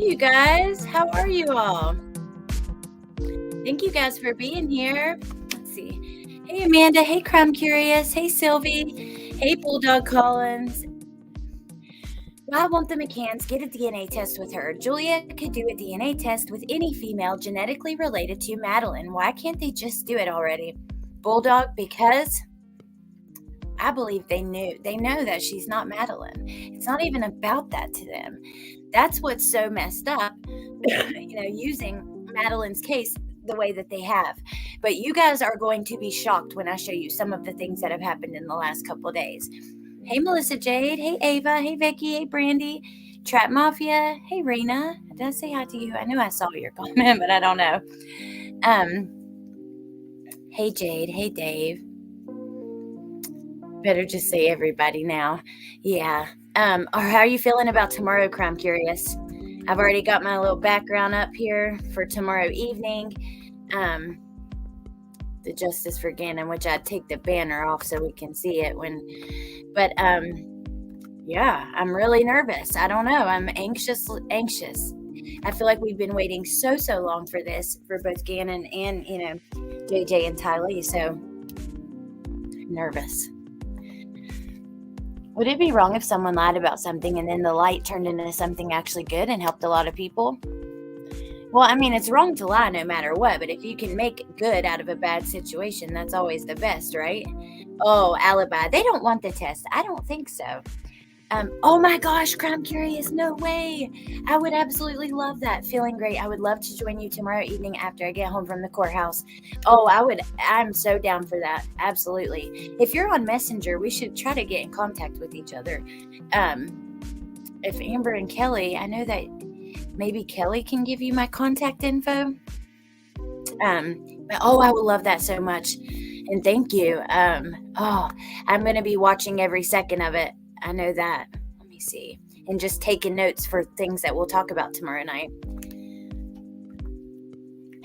you guys. How are you all? Thank you guys for being here. Let's see. Hey, Amanda. Hey, Crime Curious. Hey, Sylvie. Hey, Bulldog Collins. Why won't the McCanns get a DNA test with her? Julia could do a DNA test with any female genetically related to Madeleine. Why can't they just do it already? Bulldog, because I believe they know that she's not Madeleine. It's not even about that to them. That's what's so messed up, using Madeleine's case the way that they have. But you guys are going to be shocked when I show you some of the things that have happened in the last couple of days. Hey, Melissa Jade. Hey, Ava. Hey, Vicky. Hey, Brandy. Trap Mafia. Hey, Rena. Did I say hi to you? I know I saw your comment, but I don't know. Hey, Jade. Hey, Dave. Better just say everybody now. Yeah. Or how are you feeling about tomorrow, Crime Curious? I've already got my little background up here for tomorrow evening. The Justice for Gannon, which I'd take the banner off so we can see it yeah, I'm really nervous. I don't know. I'm anxious. I feel like we've been waiting so long for this, for both Gannon and, JJ and Ty Lee. So I'm nervous. Would it be wrong if someone lied about something and then the light turned into something actually good and helped a lot of people? Well, I mean, it's wrong to lie no matter what, but if you can make good out of a bad situation, that's always the best, right? Oh, alibi. They don't want the test. I don't think so. Oh my gosh, Crime Curious, no way. I would absolutely love that. Feeling great. I would love to join you tomorrow evening after I get home from the courthouse. Oh, I'm so down for that. Absolutely. If you're on Messenger, we should try to get in contact with each other. If Amber and Kelly, I know that maybe Kelly can give you my contact info. I would love that so much. And thank you. I'm going to be watching every second of it. I know that. Let me see. And just taking notes for things that we'll talk about tomorrow night.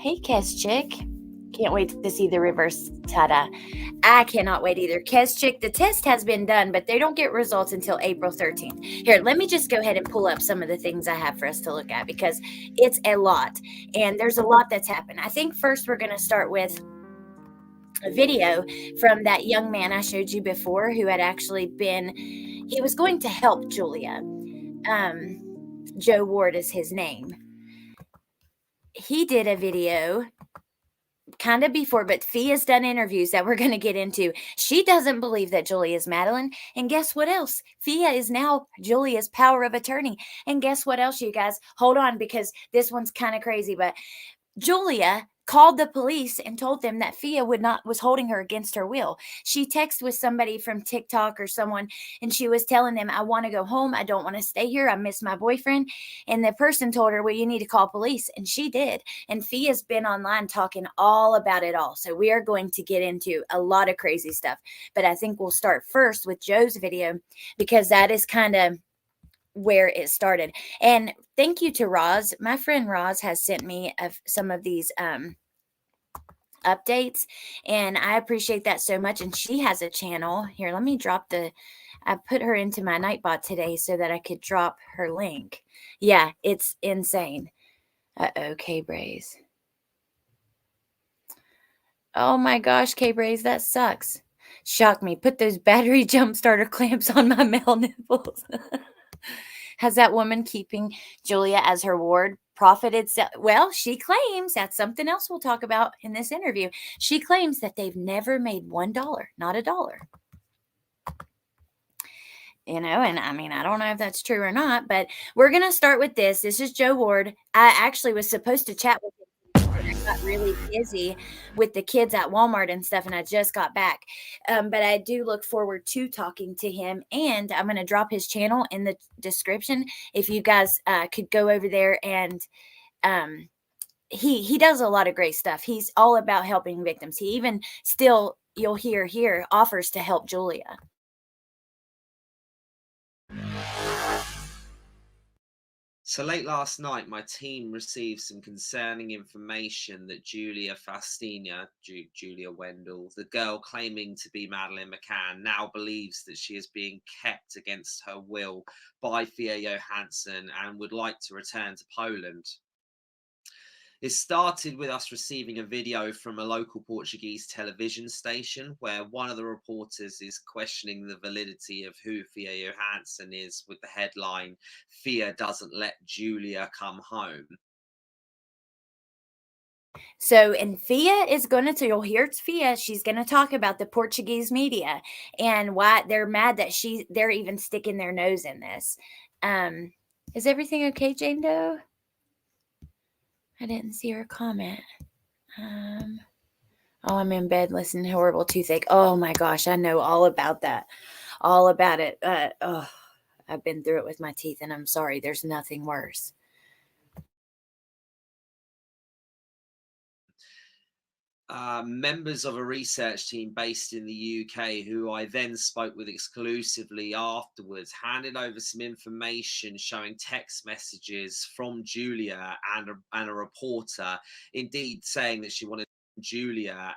Hey, Kes Chick. Can't wait to see the reverse tada. I cannot wait either. Kes Chick, the test has been done, but they don't get results until April 13th. Here, let me just go ahead and pull up some of the things I have for us to look at because it's a lot. And there's a lot that's happened. I think first we're going to start with a video from that young man I showed you before who had actually he was going to help Julia. Joe Ward is his name. He did a video kind of before, but Fia's done interviews that we're going to get into. She doesn't believe that Julia is Madeleine. And guess what else? Fia is now Julia's power of attorney. And guess what else, you guys? Hold on, because this one's kind of crazy, but Julia called the police and told them that Fia was holding her against her will. She texted with somebody from TikTok or someone, and she was telling them, I want to go home. I don't want to stay here. I miss my boyfriend. And the person told her, well, you need to call police. And she did. And Fia's been online talking all about it all. So we are going to get into a lot of crazy stuff. But I think we'll start first with Joe's video because that is kind of where it started. And thank you to Roz. My friend Roz has sent me some of these updates, and I appreciate that so much. And she has a channel here. Let me drop I put her into my Nightbot today so that I could drop her link. Yeah, it's insane. K-Braze. Oh my gosh, K-Braze, that sucks. Shock me. Put those battery jump starter clamps on my male nipples. Has that woman keeping Julia as her ward profited? Well, she claims that's something else we'll talk about in this interview. She claims that they've never made $1, not $1. And I mean, I don't know if that's true or not, but we're going to start with this. This is Joe Ward. I actually was supposed to chat with him. I got really busy with the kids at Walmart and stuff, and I just got back. But I do look forward to talking to him, and I'm going to drop his channel in the description. If you guys could go over there, and he does a lot of great stuff. He's all about helping victims. He even still, you'll hear here, offers to help Julia. So late last night, my team received some concerning information that Julia Fastina, Julia Wendell, the girl claiming to be Madeleine McCann, now believes that she is being kept against her will by Thea Johansson and would like to return to Poland. It started with us receiving a video from a local Portuguese television station where one of the reporters is questioning the validity of who Thea Johansson is with the headline, "Thea doesn't let Julia come home." So, and Fia is going to, you'll hear it's Fia. She's going to talk about the Portuguese media and why they're mad that they're even sticking their nose in this. Um, is everything okay, Jane Doe? I didn't see her comment. Oh, I'm in bed listening to horrible toothache. Oh my gosh, I know all about that. All about it. I've been through it with my teeth, and I'm sorry. There's nothing worse. Members of a research team based in the UK, who I then spoke with exclusively afterwards, handed over some information showing text messages from Julia and a reporter, indeed saying that she wanted Julia.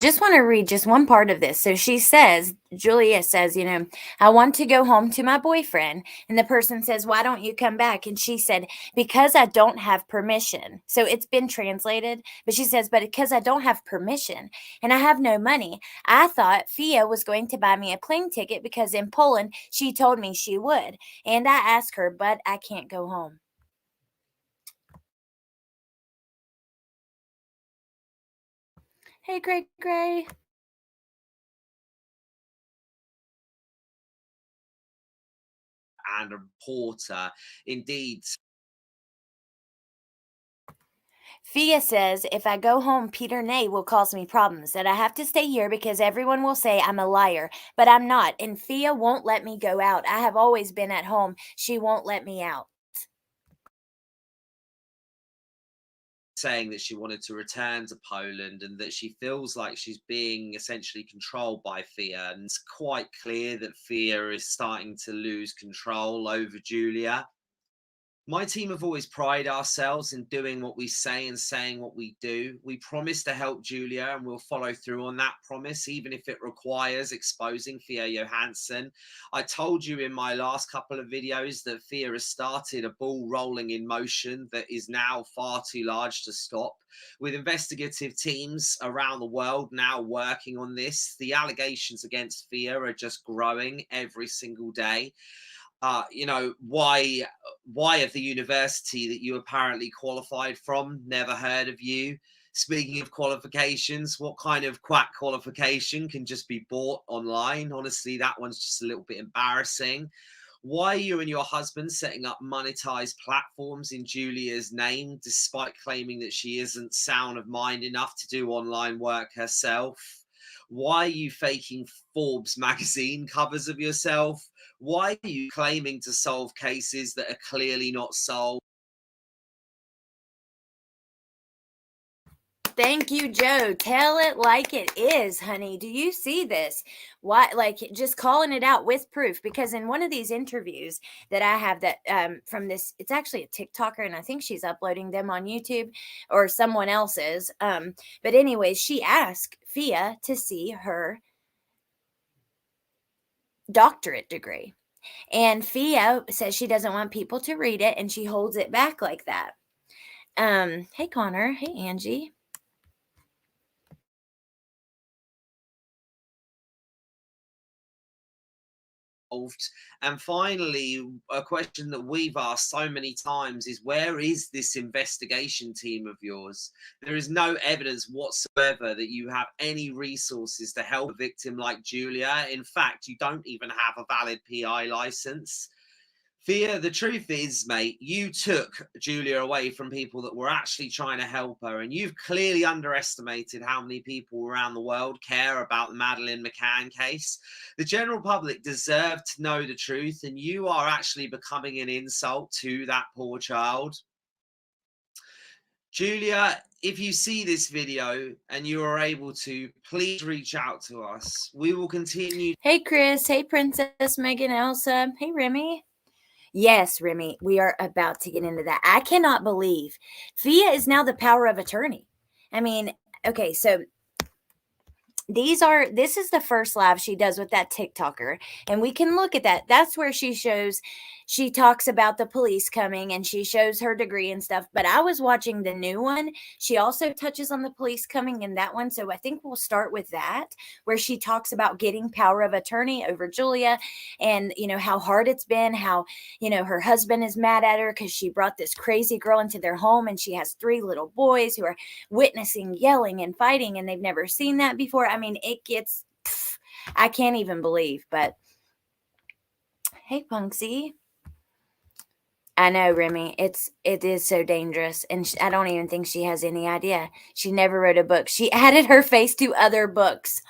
Just want to read just one part of this. So she says, Julia says, I want to go home to my boyfriend. And the person says, why don't you come back? And she said, because I don't have permission. So it's been translated, but she says, but because I don't have permission and I have no money, I thought Fia was going to buy me a plane ticket because in Poland, she told me she would. And I asked her, but I can't go home. Hey, Gray. And a reporter, indeed. Fia says if I go home, Peter Ney will cause me problems, that I have to stay here because everyone will say I'm a liar, but I'm not. And Fia won't let me go out. I have always been at home. She won't let me out. Saying that she wanted to return to Poland and that she feels like she's being essentially controlled by Fia. And it's quite clear that Fia is starting to lose control over Julia. My team have always prided ourselves in doing what we say and saying what we do. We promise to help Julia and we'll follow through on that promise, even if it requires exposing Thea Johansson. I told you in my last couple of videos that Thea has started a ball rolling in motion that is now far too large to stop. With investigative teams around the world now working on this, the allegations against Thea are just growing every single day. Why of the university that you apparently qualified from, never heard of you. Speaking of qualifications, what kind of quack qualification can just be bought online? Honestly, that one's just a little bit embarrassing. Why are you and your husband setting up monetized platforms in Julia's name, despite claiming that she isn't sound of mind enough to do online work herself? Why are you faking Forbes magazine covers of yourself? Why are you claiming to solve cases that are clearly not solved? Thank you, Joe. Tell it like it is, honey. Do you see this? Why, like, just calling it out with proof? Because in one of these interviews that I have that from this, it's actually a TikToker, and I think she's uploading them on YouTube or someone else's. But anyways, she asked Fia to see her doctorate degree, and Fia says she doesn't want people to read it, and she holds it back like that. Hey Connor. Hey Angie. And finally, a question that we've asked so many times is, where is this investigation team of yours? There is no evidence whatsoever that you have any resources to help a victim like Julia. In fact, you don't even have a valid PI license. Thea, the truth is, mate, you took Julia away from people that were actually trying to help her, and you've clearly underestimated how many people around the world care about the Madeleine McCann case. The general public deserve to know the truth, and you are actually becoming an insult to that poor child. Julia, if you see this video and you are able to, please reach out to us. We will continue. Hey, Chris. Hey, Princess Megan Elsa. Hey, Remy. Yes, Remy, we are about to get into that. I cannot believe Fia is now the power of attorney. I mean, okay, so this is the first live she does with that TikToker, and we can look at that. That's where she talks about the police coming and she shows her degree and stuff. But I was watching the new one. She also touches on the police coming in that one. So I think we'll start with that, where she talks about getting power of attorney over Julia, and how hard it's been, how her husband is mad at her because she brought this crazy girl into their home, and she has 3 little boys who are witnessing yelling and fighting, and they've never seen that before. I mean, it gets, I can't even believe. But hey, Punksy. I know, Remy. It is so dangerous, and I don't even think she has any idea. She never wrote a book. She added her face to other books.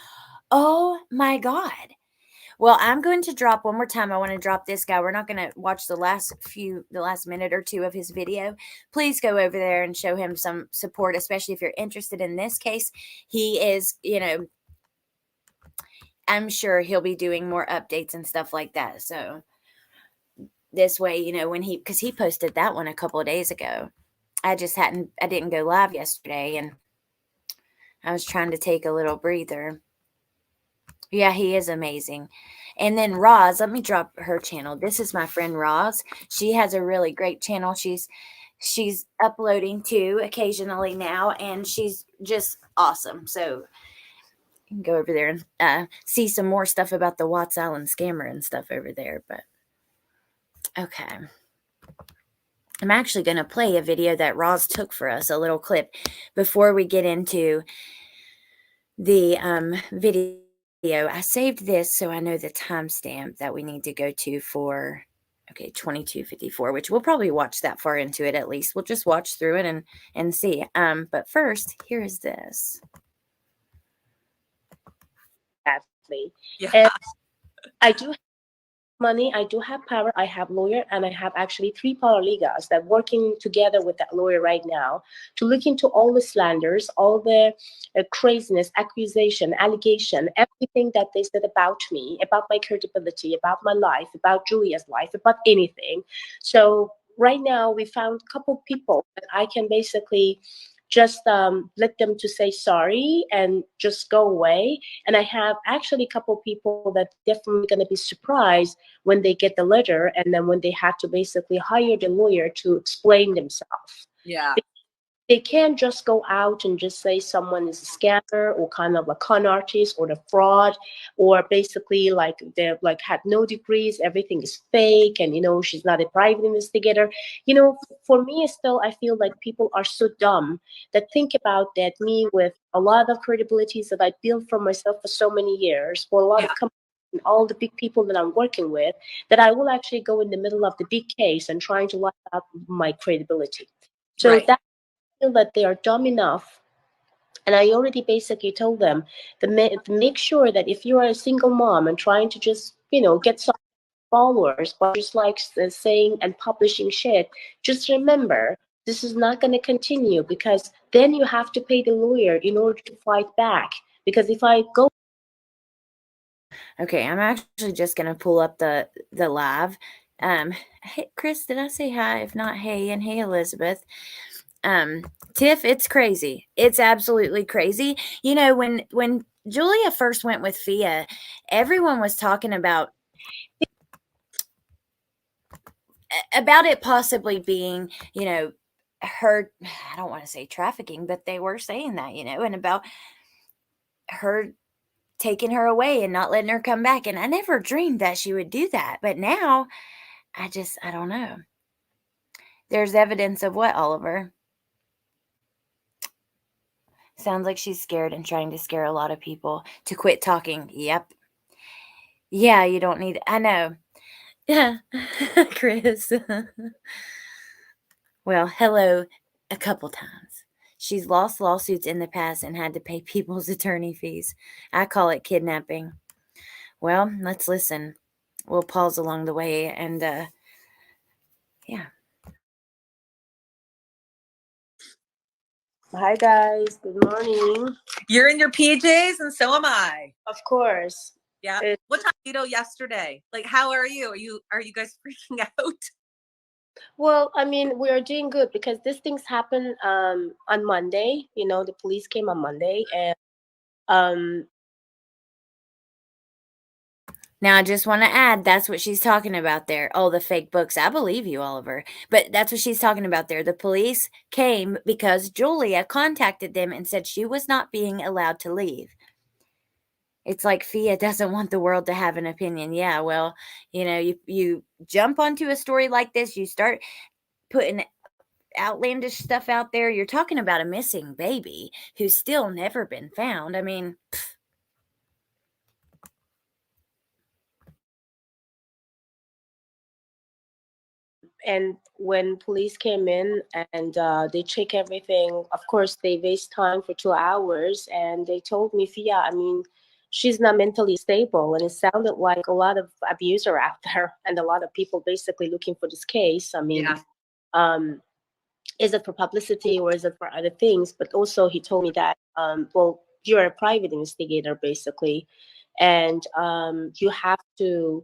Oh my God. Well, I'm going to drop one more time. I want to drop this guy. We're not going to watch the last minute or two of his video. Please go over there and show him some support, especially if you're interested in this case. He is, I'm sure he'll be doing more updates and stuff like that. So this way, because he posted that one a couple of days ago. I didn't go live yesterday, and I was trying to take a little breather. Yeah, he is amazing. And then Roz, let me drop her channel. This is my friend Roz. She has a really great channel. She's uploading too occasionally now, and she's just awesome. So you can go over there and see some more stuff about the Watts Island scammer and stuff over there. But okay. I'm actually going to play a video that Roz took for us, a little clip, before we get into the video. I saved this so I know the timestamp that we need to go to for, 22:54, which we'll probably watch that far into it at least. We'll just watch through it and see. But first, here is this. Exactly. Yeah. And I do have money, I do have power, I have lawyer, and I have actually 3 paralegals that working together with that lawyer right now to look into all the slanders, all the craziness, accusation, allegation, everything that they said about me, about my credibility, about my life, about Julia's life, about anything. So right now we found a couple people that I can basically just let them to say sorry and just go away. And I have actually a couple people that definitely going to be surprised when they get the letter, and then when they have to basically hire the lawyer to explain themselves. Yeah. They can't just go out and just say someone is a scammer or kind of a con artist or the fraud, or basically like they're like had no degrees, everything is fake, and she's not a private investigator. For me still, I feel like people are so dumb that think about that me with a lot of credibilities that I built for myself for so many years, for a lot of companies and all the big people that I'm working with, that I will actually go in the middle of the big case and trying to lie up my credibility. So Right. that feel that they are dumb enough. And I already basically told them to make sure that if you are a single mom and trying to just, get some followers, but just like saying and publishing shit, just remember, this is not going to continue, because then you have to pay the lawyer in order to fight back. Because if I go. Okay, I'm actually just going to pull up the live. Hey, Chris, did I say hi? If not, hey, and hey, Elizabeth. Tiff, it's crazy. It's absolutely crazy. When Julia first went with Fia, everyone was talking about it possibly being, her, I don't want to say trafficking, but they were saying that, and about her taking her away and not letting her come back. And I never dreamed that she would do that. But now I don't know. There's evidence of what, Oliver? Sounds like she's scared and trying to scare a lot of people to quit talking. Yep. Yeah, you don't need. I know. Yeah, Chris. Well, hello a couple times. She's lost lawsuits in the past and had to pay people's attorney fees. I call it kidnapping. Well, let's listen. We'll pause along the way and, yeah. Hi guys, good morning. You're in your PJs and so am I. Of course. Yeah. What time did you know yesterday? Like, how are you? Are you guys freaking out? Well, I mean, we are doing good because these things happen on Monday. You know, the police came on Monday, and um Now, I just want to add that's what she's talking about there. Oh, the fake books. I believe you, Oliver. But that's what she's talking about there. The police came because Julia contacted them and said she was not being allowed to leave. It's like Fia doesn't want the world to have an opinion. Yeah, well, you jump onto a story like this, you start putting outlandish stuff out there. You're talking about a missing baby who's still never been found. I mean, and when police came in and they check everything, of course they waste time for 2 hours, and they told me, Fia, I mean, she's not mentally stable, and it sounded like a lot of abuse are out there and a lot of people basically looking for this case. I mean, Yeah. is it for publicity or is it for other things? But also he told me that, well, you're a private investigator basically, and you have to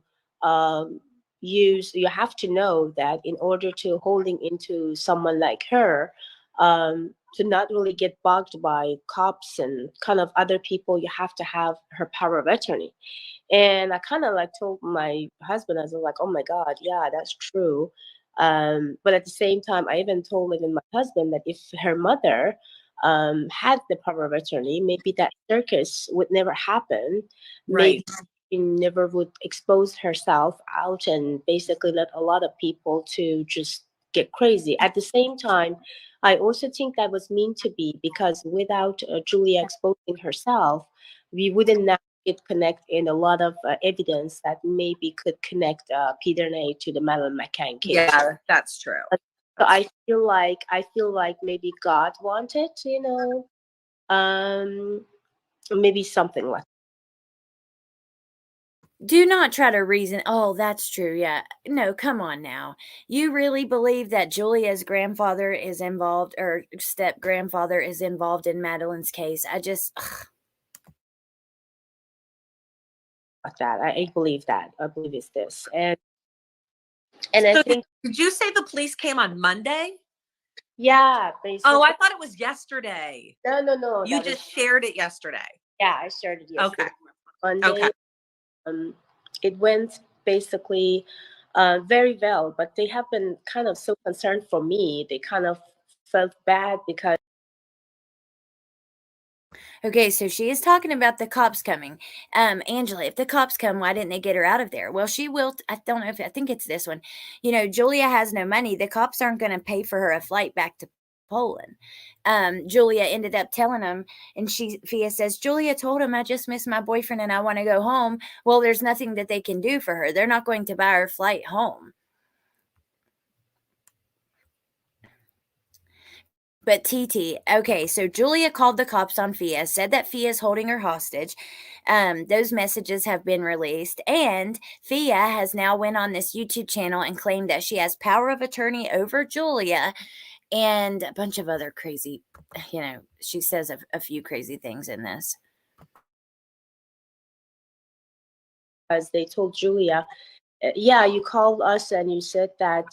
you have to know that in order to holding into someone like her, to not really get bugged by cops and kind of other people, you have to have her power of attorney. And I kind of like told my husband, I was like, oh my God, yeah, that's true. But at the same time, I even told even my husband that if her mother had the power of attorney, maybe that circus would never happen. Maybe Right. she never would expose herself out and basically let a lot of people to just get crazy. At the same time, I also think that was meant to be, because without Julia exposing herself, we wouldn't now get connect in a lot of evidence that maybe could connect Peter Ney to the Madeleine McCann case. Yeah, that's true. So I feel like maybe God wanted, maybe something like. do not try to reason. Oh, that's true. Yeah. No, come on now. You really believe that Julia's grandfather is involved, or step grandfather is involved in Madeleine's case? Like that. I believe that. I believe it's this. And I So think, did you say the police came on Monday? yeah, basically. Oh, I thought it was yesterday. No. You just shared it yesterday. Yeah, I shared it yesterday. Okay. Monday. Okay. It went basically very well, but they have been kind of so concerned for me. They kind of felt bad because. Okay, so she is talking about the cops coming. Angela, if the cops come, why didn't they get her out of there? Well, she will. I don't know if I think it's this one. Julia has no money. The cops aren't going to pay for her a flight back to Poland. Julia ended up telling them, and Fia says, Julia told him, I just miss my boyfriend and I want to go home. Well, there's nothing that they can do for her. They're not going to buy her flight home. But TT, okay, so Julia called the cops on Fia, said that Fia is holding her hostage. Those messages have been released, and Fia has now went on this YouTube channel and claimed that she has power of attorney over Julia and a bunch of other crazy, she says a few crazy things in this. As they told Julia, yeah, you called us and you said that,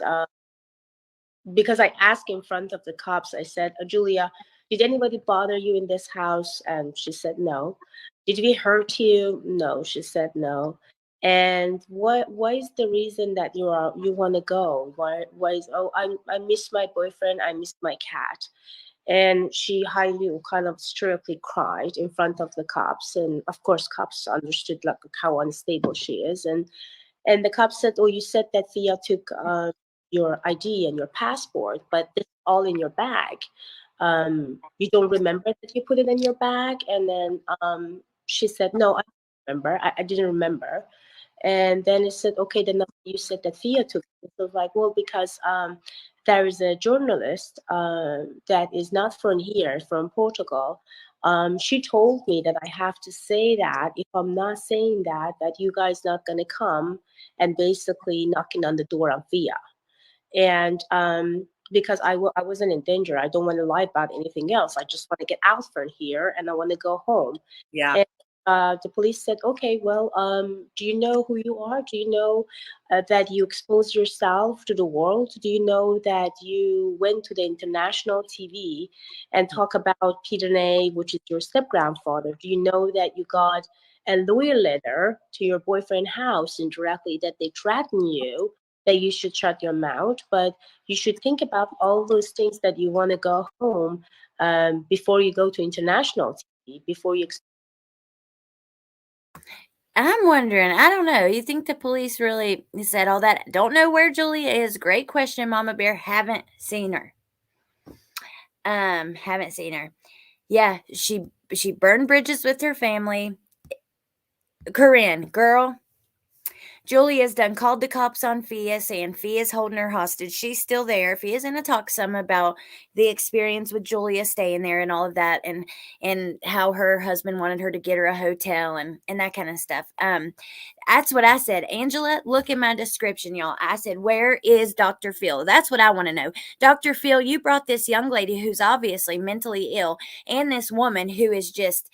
because I asked in front of the cops, I said, Julia, did anybody bother you in this house? And she said, no. Did we hurt you? No. She said, no. And why is the reason that you want to go? Why is, oh, I miss my boyfriend, I miss my cat. And she highly kind of strictly cried in front of the cops. And of course, cops understood like how unstable she is. And the cops said, oh, you said that Fia took your ID and your passport, but this is all in your bag. You don't remember that you put it in your bag? And then she said, no, I don't remember. I didn't remember. And then it said, okay, then you said that Fia took it. So like, well, because there is a journalist that is not from here, from Portugal. She told me that I have to say that. If I'm not saying that you guys not going to come and basically knocking on the door of Fia. And because I wasn't in danger. I don't want to lie about anything else. I just want to get out from here and I want to go home. Yeah. And the police said, okay, well, do you know who you are? Do you know that you exposed yourself to the world? Do you know that you went to the international TV and talk about Peter Ney, which is your step-grandfather? Do you know that you got a lawyer letter to your boyfriend's house indirectly that they threaten you, that you should shut your mouth, but you should think about all those things that you want to go home before you go to international TV, before you I'm wondering, I don't know. You think the police really said all that? Don't know where Julia is. Great question, Mama Bear. Haven't seen her. Haven't seen her. Yeah, she burned bridges with her family. Corinne, girl, Julia's done called the cops on Fia, saying Fia's holding her hostage. She's still there. Fia's gonna talk some about the experience with Julia staying there and all of that, and how her husband wanted her to get her a hotel and that kind of stuff. That's what I said. Angela, look in my description, y'all. I said, where is Dr. Phil? That's what I want to know. Dr. Phil, you brought this young lady who's obviously mentally ill and this woman who is just,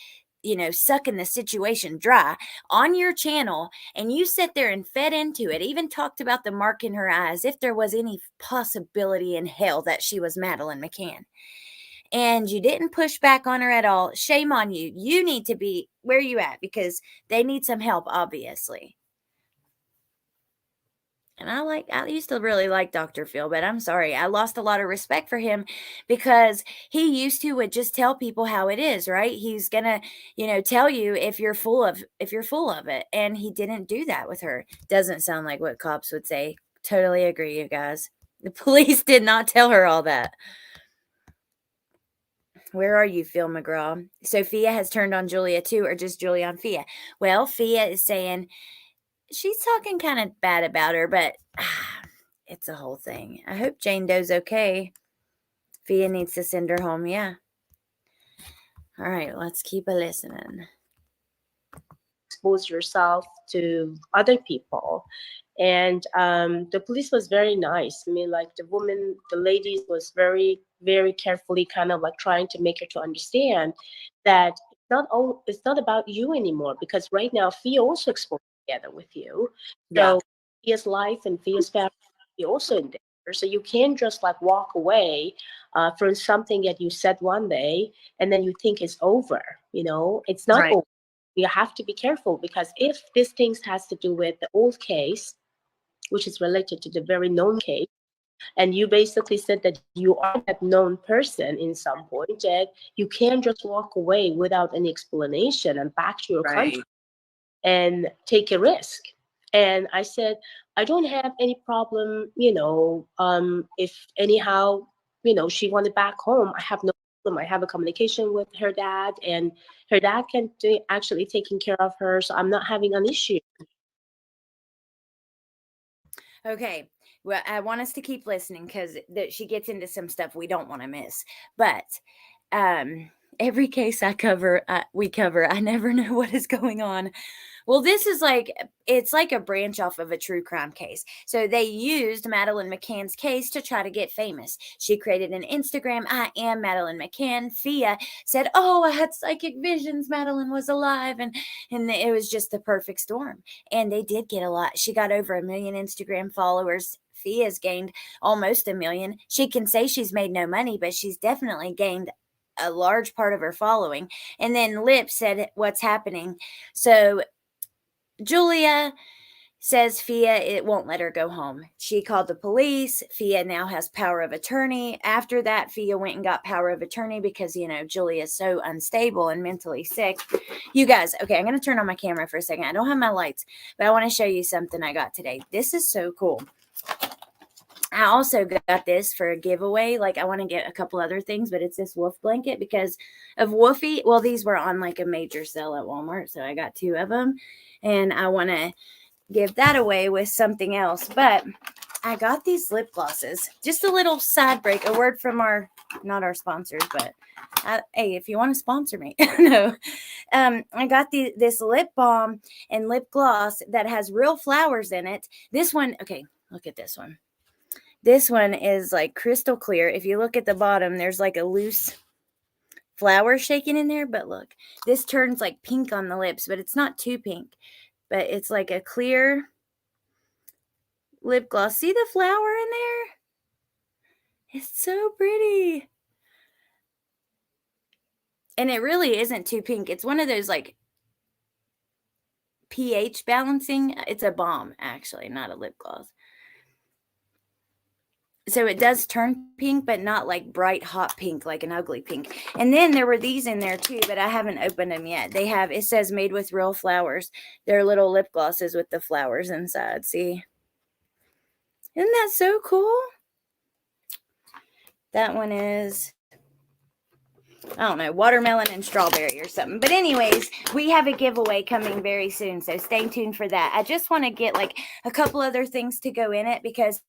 sucking the situation dry on your channel, and you sat there and fed into it, even talked about the mark in her eyes, if there was any possibility in hell that she was Madeleine McCann. And you didn't push back on her at all. Shame on you. You need to be where you at, because they need some help, obviously. And I used to really like Dr. Phil, but I'm sorry. I lost a lot of respect for him, because he used to would just tell people how it is, right? He's going to, tell you if you're full of it. And he didn't do that with her. Doesn't sound like what cops would say. Totally agree, you guys. The police did not tell her all that. Where are you, Phil McGraw? Sophia has turned on Julia too, or just Julia on Fia? Well, Fia is saying she's talking kind of bad about her, but it's a whole thing. I hope Jane Doe's okay. Fia needs to send her home. Yeah. All right, let's keep a listening. expose yourself to other people. And the police was very nice. I mean, like the ladies was very, very carefully kind of like trying to make her to understand that it's not about you anymore, because right now Fia also exposed together with you. So Fia's life and Fia's family is also in danger. So you can't just like walk away from something that you said one day and then you think it's over. It's not over. You have to be careful, because if this thing has to do with the old case, which is related to the very known case, and you basically said that you are that known person in some point, that you can't just walk away without any explanation and back to your country and take a risk. And I said, I don't have any problem, if anyhow, she wanted back home, I have no problem. I have a communication with her dad, and her dad can actually taking care of her. So I'm not having an issue. Okay. Well, I want us to keep listening, because she gets into some stuff we don't want to miss. But every case we cover, I never know what is going on. Well, this is it's like a branch off of a true crime case. So they used Madeleine McCann's case to try to get famous. She created an Instagram, I am Madeleine McCann. Fia said, oh, I had psychic visions. Madeleine was alive. And it was just the perfect storm. And they did get a lot. She got over 1 million Instagram followers. Fia's gained almost 1 million. She can say she's made no money, but she's definitely gained a large part of her following. And then Lip said, what's happening? So Julia says Fia, it won't let her go home. She called the police. Fia now has power of attorney. After that, Fia went and got power of attorney because, Julia is so unstable and mentally sick. You guys, okay, I'm going to turn on my camera for a second. I don't have my lights, but I want to show you something I got today. This is so cool. I also got this for a giveaway. I want to get a couple other things, but it's this wolf blanket because of Woofy. Well, these were on a major sale at Walmart, so I got 2 of them. And I want to give that away with something else. But I got these lip glosses. Just a little side break. A word from not our sponsors, but hey, if you want to sponsor me. No. I got this lip balm and lip gloss that has real flowers in it. This one, okay, look at this one. This one is like crystal clear. If you look at the bottom, there's like a loose flower shaking in there. But look, this turns like pink on the lips, but it's not too pink. But it's like a clear lip gloss. See the flower in there? It's so pretty. And it really isn't too pink. It's one of those like pH balancing. It's a balm, actually, not a lip gloss. So it does turn pink, but not like bright, hot pink, like an ugly pink. And then there were these in there too, but I haven't opened them yet. They have, it says made with real flowers. They're little lip glosses with the flowers inside. See? Isn't that so cool? That one is, I don't know, watermelon and strawberry or something. But anyways, we have a giveaway coming very soon, so stay tuned for that. I just want to get like a couple other things to go in it because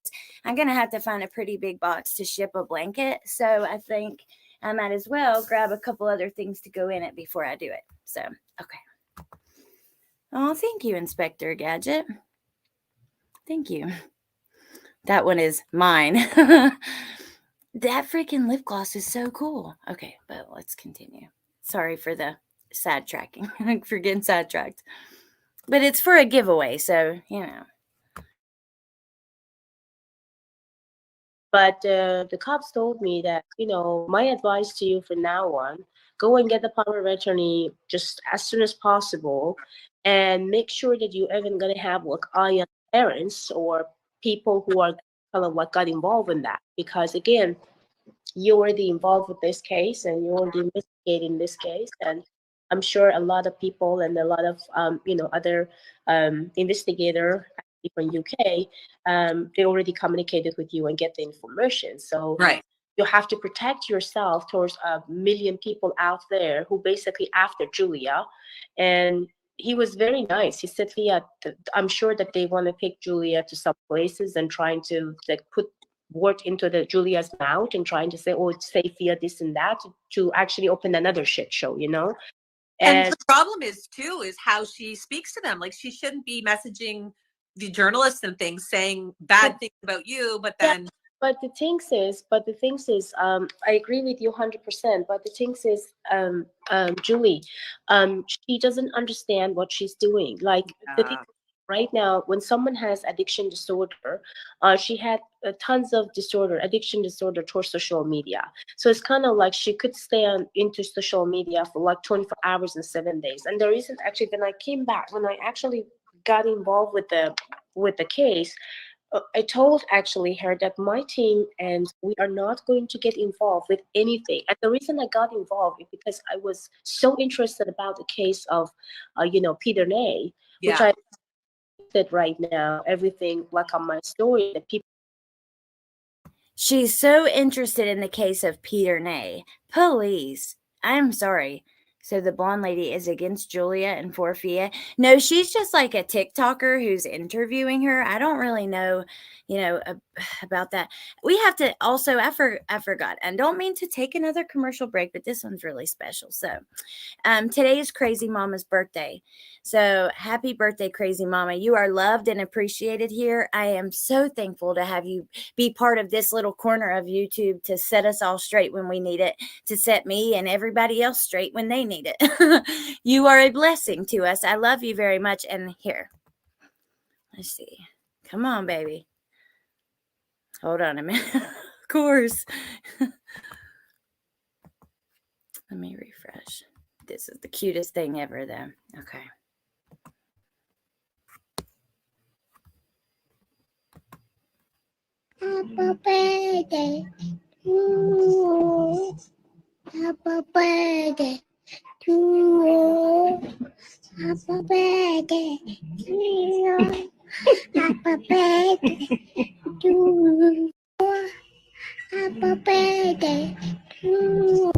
I'm going to have to find a pretty big box to ship a blanket. So I think I might as well grab a couple other things to go in it before I do it. So, okay. Oh, thank you, Inspector Gadget. Thank you. That one is mine. That freaking lip gloss is so cool. Okay, but let's continue. Sorry for the sidetracking, for getting sidetracked. But it's for a giveaway, so, you know. But the cops told me that, you know, my advice to you from now on, go and get the power of attorney just as soon as possible and make sure that you even going to have like eye on parents or people who are kind of like got involved in that. Because again, you're already involved with this case and you're already investigating this case. And I'm sure a lot of people and a lot of, you know, other investigator from UK, they already communicated with you and get the information. So Right. you have to protect yourself towards a million people out there who basically after Julia. And he was very nice. He said, yeah, I'm sure that they want to take Julia to some places and trying to like put word into the Julia's mouth and trying to say, oh, it's safe via this and that to actually open another shit show, you know? And the problem is too, is how she speaks to them. Like she shouldn't be messaging the journalists and things saying bad things about you, but then But the thing is, I agree with you 100%. But the thing is, Julie, she doesn't understand what she's doing. Like the thing right now, when someone has addiction disorder, she had tons of addiction disorder towards social media. So it's kind of like she could stay on into social media for like 24 hours and 7 days. And the reason actually, when I actually got involved with the case. I told actually her that my team and we are not going to get involved with anything. And the reason I got involved is because I was so interested about the case of, you know, Peter Ney, which I did right now, everything like on my story that people. She's so interested in the case of Peter Ney. Police. I'm sorry. So the blonde lady is against Julia and for Fia. No, she's just like a TikToker who's interviewing her. I don't really know, you know, about that. We have to also, I forgot, and don't mean to take another commercial break, but this one's really special. So today is Crazy Mama's birthday. So happy birthday, Crazy Mama. You are loved and appreciated here. I am so thankful to have you be part of this little corner of YouTube to set us all straight when we need it, to set me and everybody else straight when they need it. You are a blessing to us. I love you very much. And here, let's see. Come on, baby. Hold on a minute. Of course. Let me refresh. This is the cutest thing ever, though. Okay. Happy birthday to you. Happy birthday to you. Happy birthday to you. Happy birthday to you. Happy birthday to you.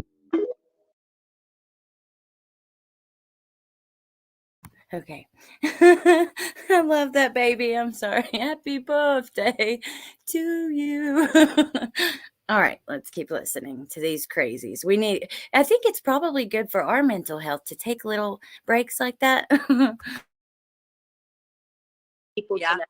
Okay. I love that, baby. I'm sorry. Happy birthday to you. All right, let's keep listening to these crazies. I think it's probably good for our mental health to take little breaks like that. People can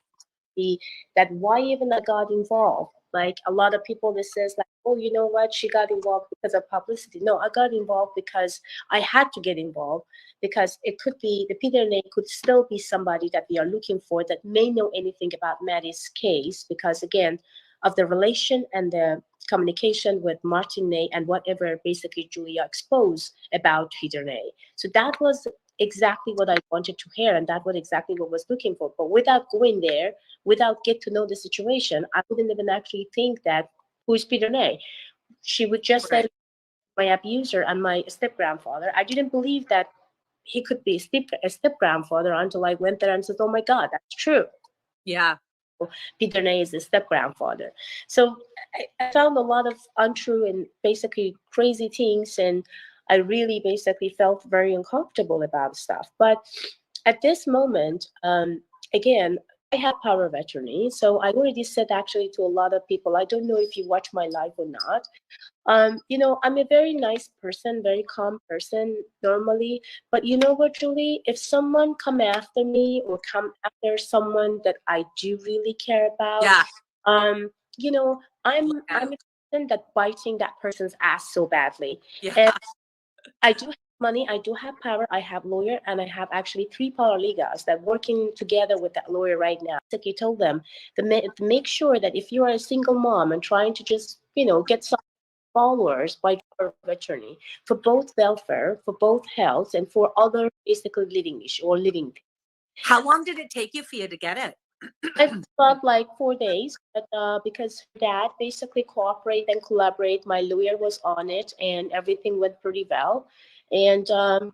be that why even I got involved. Like a lot of people that says like, oh, you know what, she got involved because of publicity. No, I got involved because I had to get involved, because it could be the Peter Ney could still be somebody that we are looking for that may know anything about Maddie's case, because again, of the relation and the communication with Martin Ney and whatever basically Julia exposed about Peter Ney. So that was exactly what I wanted to hear, and that was exactly what I was looking for. But without going there, without get to know the situation, I wouldn't even actually think that who is Peter Ney. She would just say my abuser and my step grandfather. I didn't believe that he could be a step grandfather until I went there and said, "Oh my God, that's true." Yeah. Peter Ney is the step grandfather. So I found a lot of untrue and basically crazy things, and I really basically felt very uncomfortable about stuff. But at this moment, again, I have power of attorney. So I already said actually to a lot of people, I don't know if you watch my live or not. I'm a very nice person, very calm person normally. But you know what, Julie? If someone come after me or come after someone that I do really care about, Yeah. I'm a person that biting that person's ass so badly. Yeah. And I do have money, I do have power, I have lawyer, and I have actually 3 paralegals that working together with that lawyer right now. Like you told them to make sure that if you are a single mom and trying to just, get some followers by power of attorney for both welfare, for both health, and for other basically living issue or living. How long did it take you, Fia, to get it? It took like 4 days, but because dad basically cooperate and collaborate, my lawyer was on it, and everything went pretty well. And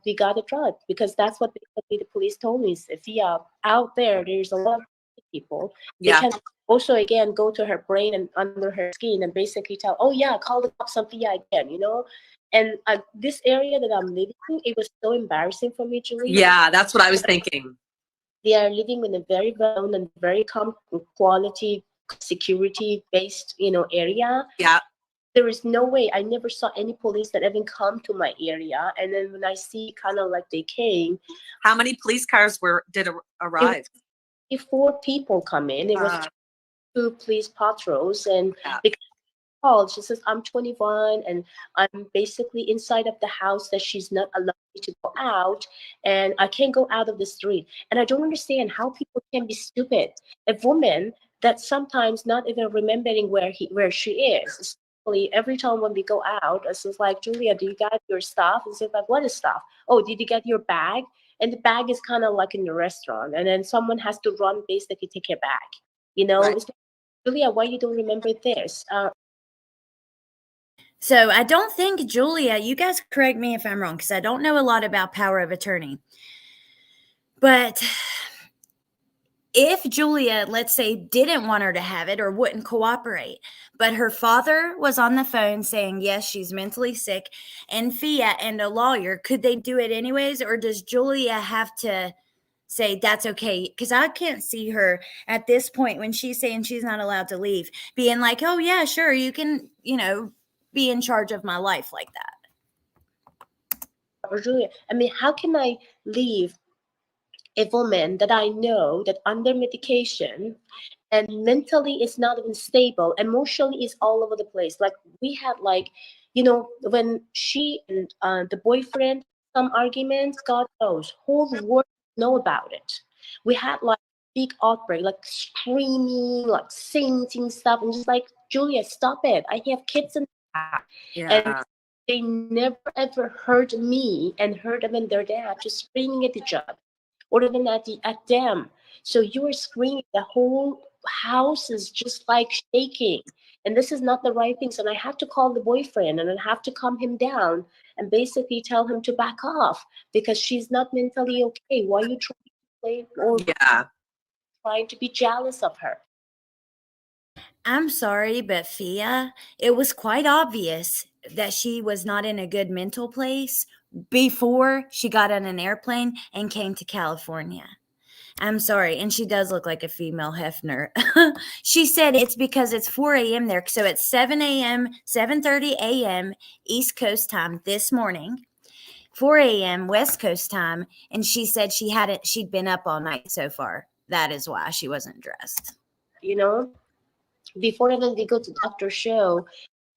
we got it right, because that's what basically the police told me. If out there's a lot of people. They Yeah. can also again go to her brain and under her skin and basically tell, oh yeah, call the cops on Fia again, And this area that I'm living in, it was so embarrassing for me, Julie. Yeah, that's what I was thinking. They are living in a very well-known and very quality security-based, area. Yeah. There is no way. I never saw any police that even come to my area. And then when I see kind of like they came, How many police cars did arrive? if 4 people come in, it was 2 police patrols, and because called, she says, I'm 21 and I'm basically inside of the house that she's not allowed me to go out, and I can't go out of the street. And I don't understand how people can be stupid. A woman that sometimes not even remembering where she is. Especially every time when we go out, it's just like, Julia, do you got your stuff? And she's like, what is stuff? Oh, did you get your bag? And the bag is kind of like in the restaurant, and then someone has to run basically take your bag. Right. It's like, Julia, why you don't remember this? So I don't think, Julia, you guys correct me if I'm wrong, because I don't know a lot about power of attorney. But if Julia, let's say, didn't want her to have it or wouldn't cooperate, but her father was on the phone saying, yes, she's mentally sick, and Fia and a lawyer, could they do it anyways? Or does Julia have to say that's okay? Because I can't see her at this point, when she's saying she's not allowed to leave, being like, oh yeah, sure, you can, be in charge of my life like that. Or Julia, I mean, how can I leave a woman that I know that under medication and mentally is not even stable, emotionally is all over the place? Like we had when she and the boyfriend, some arguments, God knows, whole world know about it. We had like big outbreak, like screaming, like singing stuff, and just like, Julia, stop it. I have kids in the house. Yeah. And they never ever heard me and heard even their dad just screaming at each other or even at them. So you are screaming, the whole house is just like shaking. And this is not the right things. And I have to call the boyfriend and I have to calm him down and basically tell him to back off because she's not mentally okay. Why are you trying to play or trying to be jealous of her? I'm sorry, but Fia, it was quite obvious that she was not in a good mental place before she got on an airplane and came to California. I'm sorry. And she does look like a female Hefner. She said it's because it's 4 a.m. there. So it's 7 a.m., 7:30 a.m. East Coast time this morning, 4 a.m. West Coast time. And she said she'd been up all night so far. That is why she wasn't dressed. Before even we go to doctor show,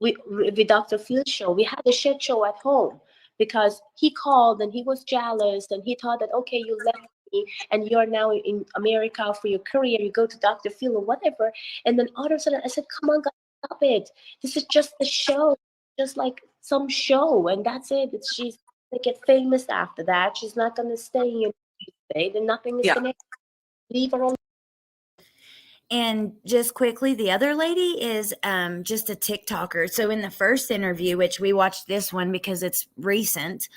the Dr. Field show, we had a shit show at home because he called and he was jealous and he thought that, okay, you left me and you're now in America for your career, you go to Dr. Field or whatever. And then all of a sudden I said, come on, guys, stop it. This is just a show, just like some show, and that's it. She's gonna get famous after that. She's not gonna stay in state, and nothing is gonna leave her alone. And just quickly, the other lady is just a TikToker. So in the first interview, which we watched this one because it's recent,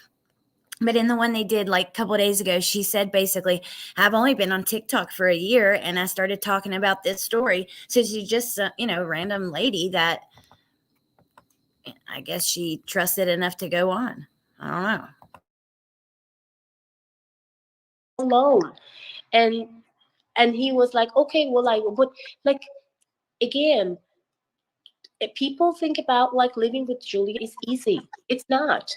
but in the one they did like a couple of days ago, she said basically, I've only been on TikTok for a year and I started talking about this story. So she's just, random lady that I guess she trusted enough to go on. I don't know. Alone. And he was like, okay, well, like, again, if people think about like living with Julia is easy. It's not.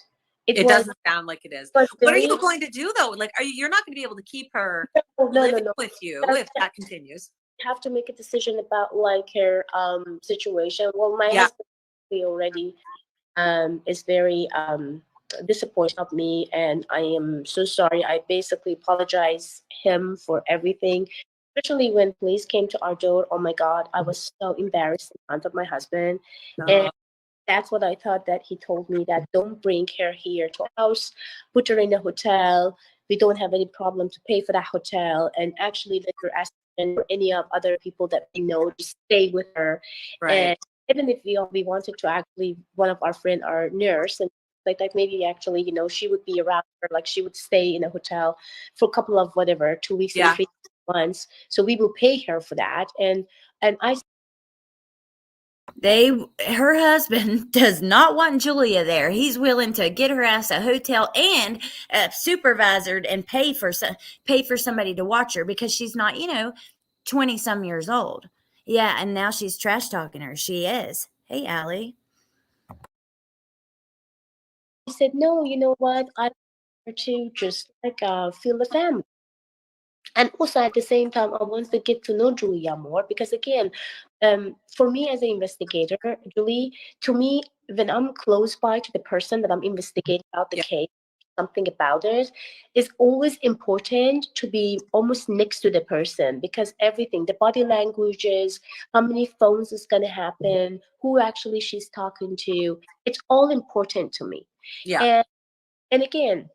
It doesn't sound like it is. But What are you going to do though? Like, you're not going to be able to keep her living with you if that continues. You have to make a decision about like her situation. Well, my husband already is very disappointed of me, and I am so sorry. I basically apologize him for everything, especially when police came to our door. Oh my God, I was so embarrassed in front of my husband. And that's what I thought, that he told me that don't bring her here to our house, put her in a hotel. We don't have any problem to pay for that hotel, and actually let her ask or any of other people that we know to stay with her. Right. And even if we wanted to, actually, one of our friend, our nurse, and like maybe actually, she would be around her, like she would stay in a hotel for a couple of 2 weeks or 3 months. So we will pay her for that. And I her husband does not want Julia there. He's willing to get her ass a hotel and supervisored and pay for somebody to watch her because she's not, 20 some years old. Yeah. And now she's trash talking her. She is. Hey, Allie. said, no, you know what? I want her to just like feel the family. And also at the same time, I want to get to know Julia more because, again, for me as an investigator, Julie, to me, when I'm close by to the person that I'm investigating about the case, something about it, is always important to be almost next to the person, because everything, the body languages, how many phones is going to happen, who actually she's talking to, it's all important to me. Yeah. And again,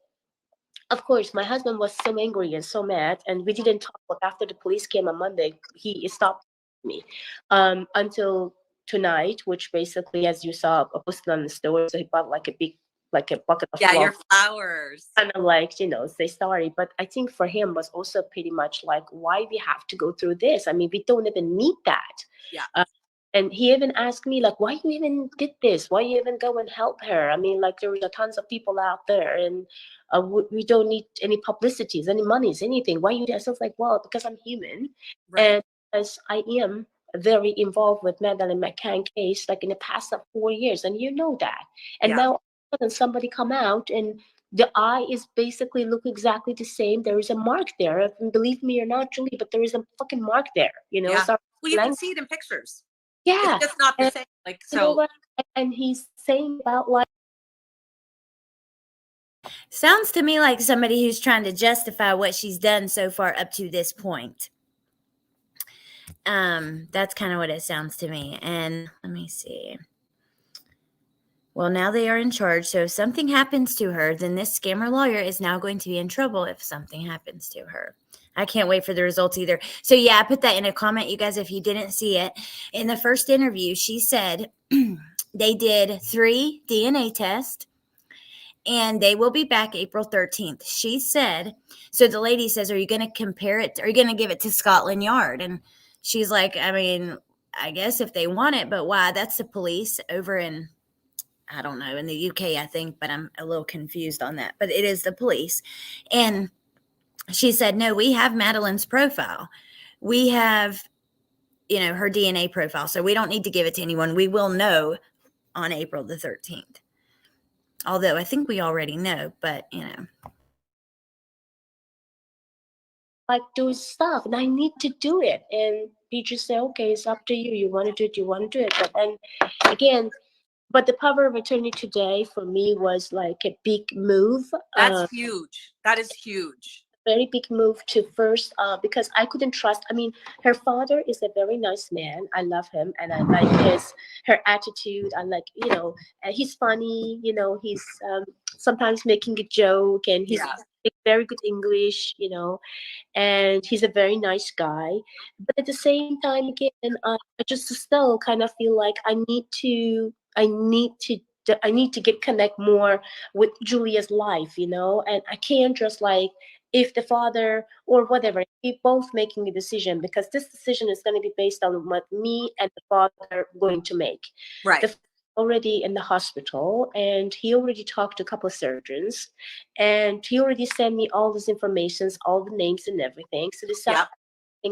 of course, my husband was so angry and so mad, and we didn't talk. But after the police came on Monday, he stopped me until tonight, which basically, as you saw, I posted on the store. So he bought like a bucket of your flowers. And I'm like, say sorry. But I think for him was also pretty much like, why we have to go through this? I mean, we don't even need that. Yeah. And he even asked me, like, why you even did this? Why you even go and help her? I mean, like, there were tons of people out there, and we don't need any publicities, any monies, anything. Why you do? So I was like, well, because I'm human. Right. And as I am very involved with Madeleine McCann case, like in the past of 4 years, and you know that. And now all of a sudden somebody come out and the eye is basically look exactly the same. There is a mark there. Believe me or not, Julie, but there is a fucking mark there. Yeah. So well, you can see it in pictures. Yeah. It's just not the same. Like, so. You know what? And he's saying about like. Sounds to me like somebody who's trying to justify what she's done so far up to this point. That's kind of what it sounds to me. And let me see. Well, now they are in charge. So if something happens to her, then this scammer lawyer is now going to be in trouble if something happens to her. I can't wait for the results either. So yeah, I put that in a comment, you guys, if you didn't see it. In the first interview, she said they did 3 DNA tests and they will be back April 13th. She said, so the lady says, are you going to compare it? Are you going to give it to Scotland Yard? And she's like, I mean, I guess if they want it, but why? That's the police over in, I don't know, in the UK, I think, but I'm a little confused on that. But it is the police. And she said, no, we have Madeleine's profile. We have, her DNA profile. So we don't need to give it to anyone. We will know on April the 13th. Although I think we already know, but, like doing stuff, and I need to do it. And he just said, okay, it's up to you. You want to do it, you want to do it. But and again, but the power of attorney today for me was like a big move. That's huge. That is huge. Very big move to first because I couldn't trust. I mean, her father is a very nice man. I love him, and I like her attitude. I like, you know, he's funny. You know, he's sometimes making a joke, and he's very good English. You know, and he's a very nice guy. But at the same time, again, I just still kind of feel like I need to get connect more with Julia's life, you know, and I can't just like if the father or whatever, we both making a decision, because this decision is going to be based on what me and the father going to make. Right. The already in the hospital, and he already talked to a couple of surgeons, and he already sent me all this information, all the names and everything. So this sounds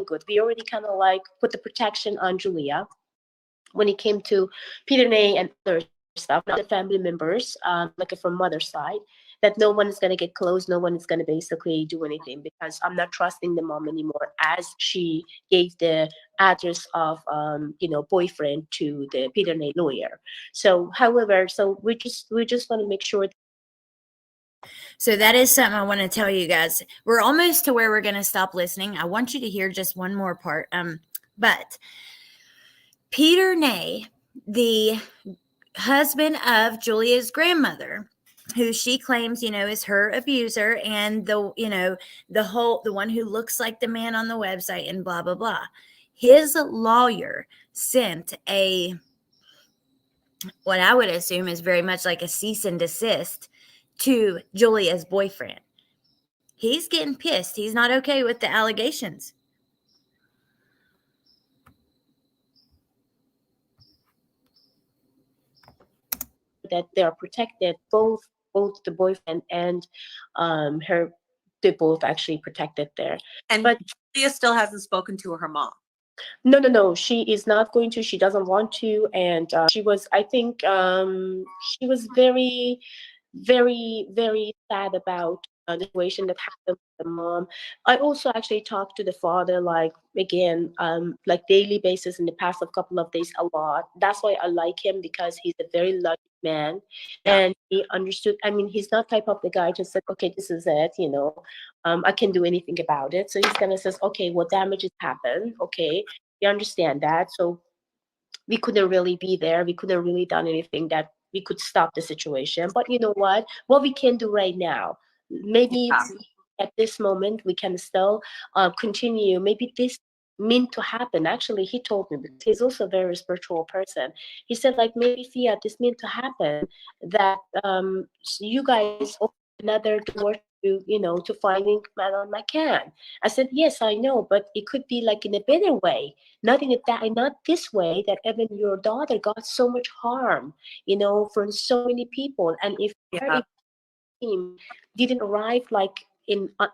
good. We already kind of like put the protection on Julia when it came to Peter Ney and other stuff, not the family members, like from mother's side, that no one is going to get close, no one is going to basically do anything, because I'm not trusting the mom anymore, as she gave the address of boyfriend to the Peter Ney lawyer. So however, so we just want to make sure. So that is something I want to tell you guys. We're almost to where we're going to stop listening. I want you to hear just one more part. But Peter Ney, the husband of Julia's grandmother, who she claims, is her abuser, and the one who looks like the man on the website and blah, blah, blah. His lawyer sent what I would assume is very much like a cease and desist to Julia's boyfriend. He's getting pissed. He's not okay with the allegations. That they are protected, both the boyfriend and her, they both actually protected there. But Julia still hasn't spoken to her mom. No, she is not going to. She doesn't want to, and she was, I think, she was very, very, very sad about the situation that happened with the mom. I also actually talked to the father, like again, like daily basis in the past of couple of days a lot. That's why I like him, because he's a very loving man, and he understood. I mean, he's not type of the guy to say, okay, this is it, I can do anything about it. So he's gonna says, okay, what damages happened? Okay, we understand that. So we couldn't really be there. We couldn't really done anything that we could stop the situation. But you know what we can do right now, maybe at this moment we can still continue. Maybe this meant to happen. Actually, he told me, because he's also a very spiritual person. He said, like, maybe Fiat, this meant to happen, that you guys open another door to, to finding Madeleine McCann. I said, yes, I know, but it could be like in a better way, not this way, that even your daughter got so much harm, from so many people. And if her team didn't arrive like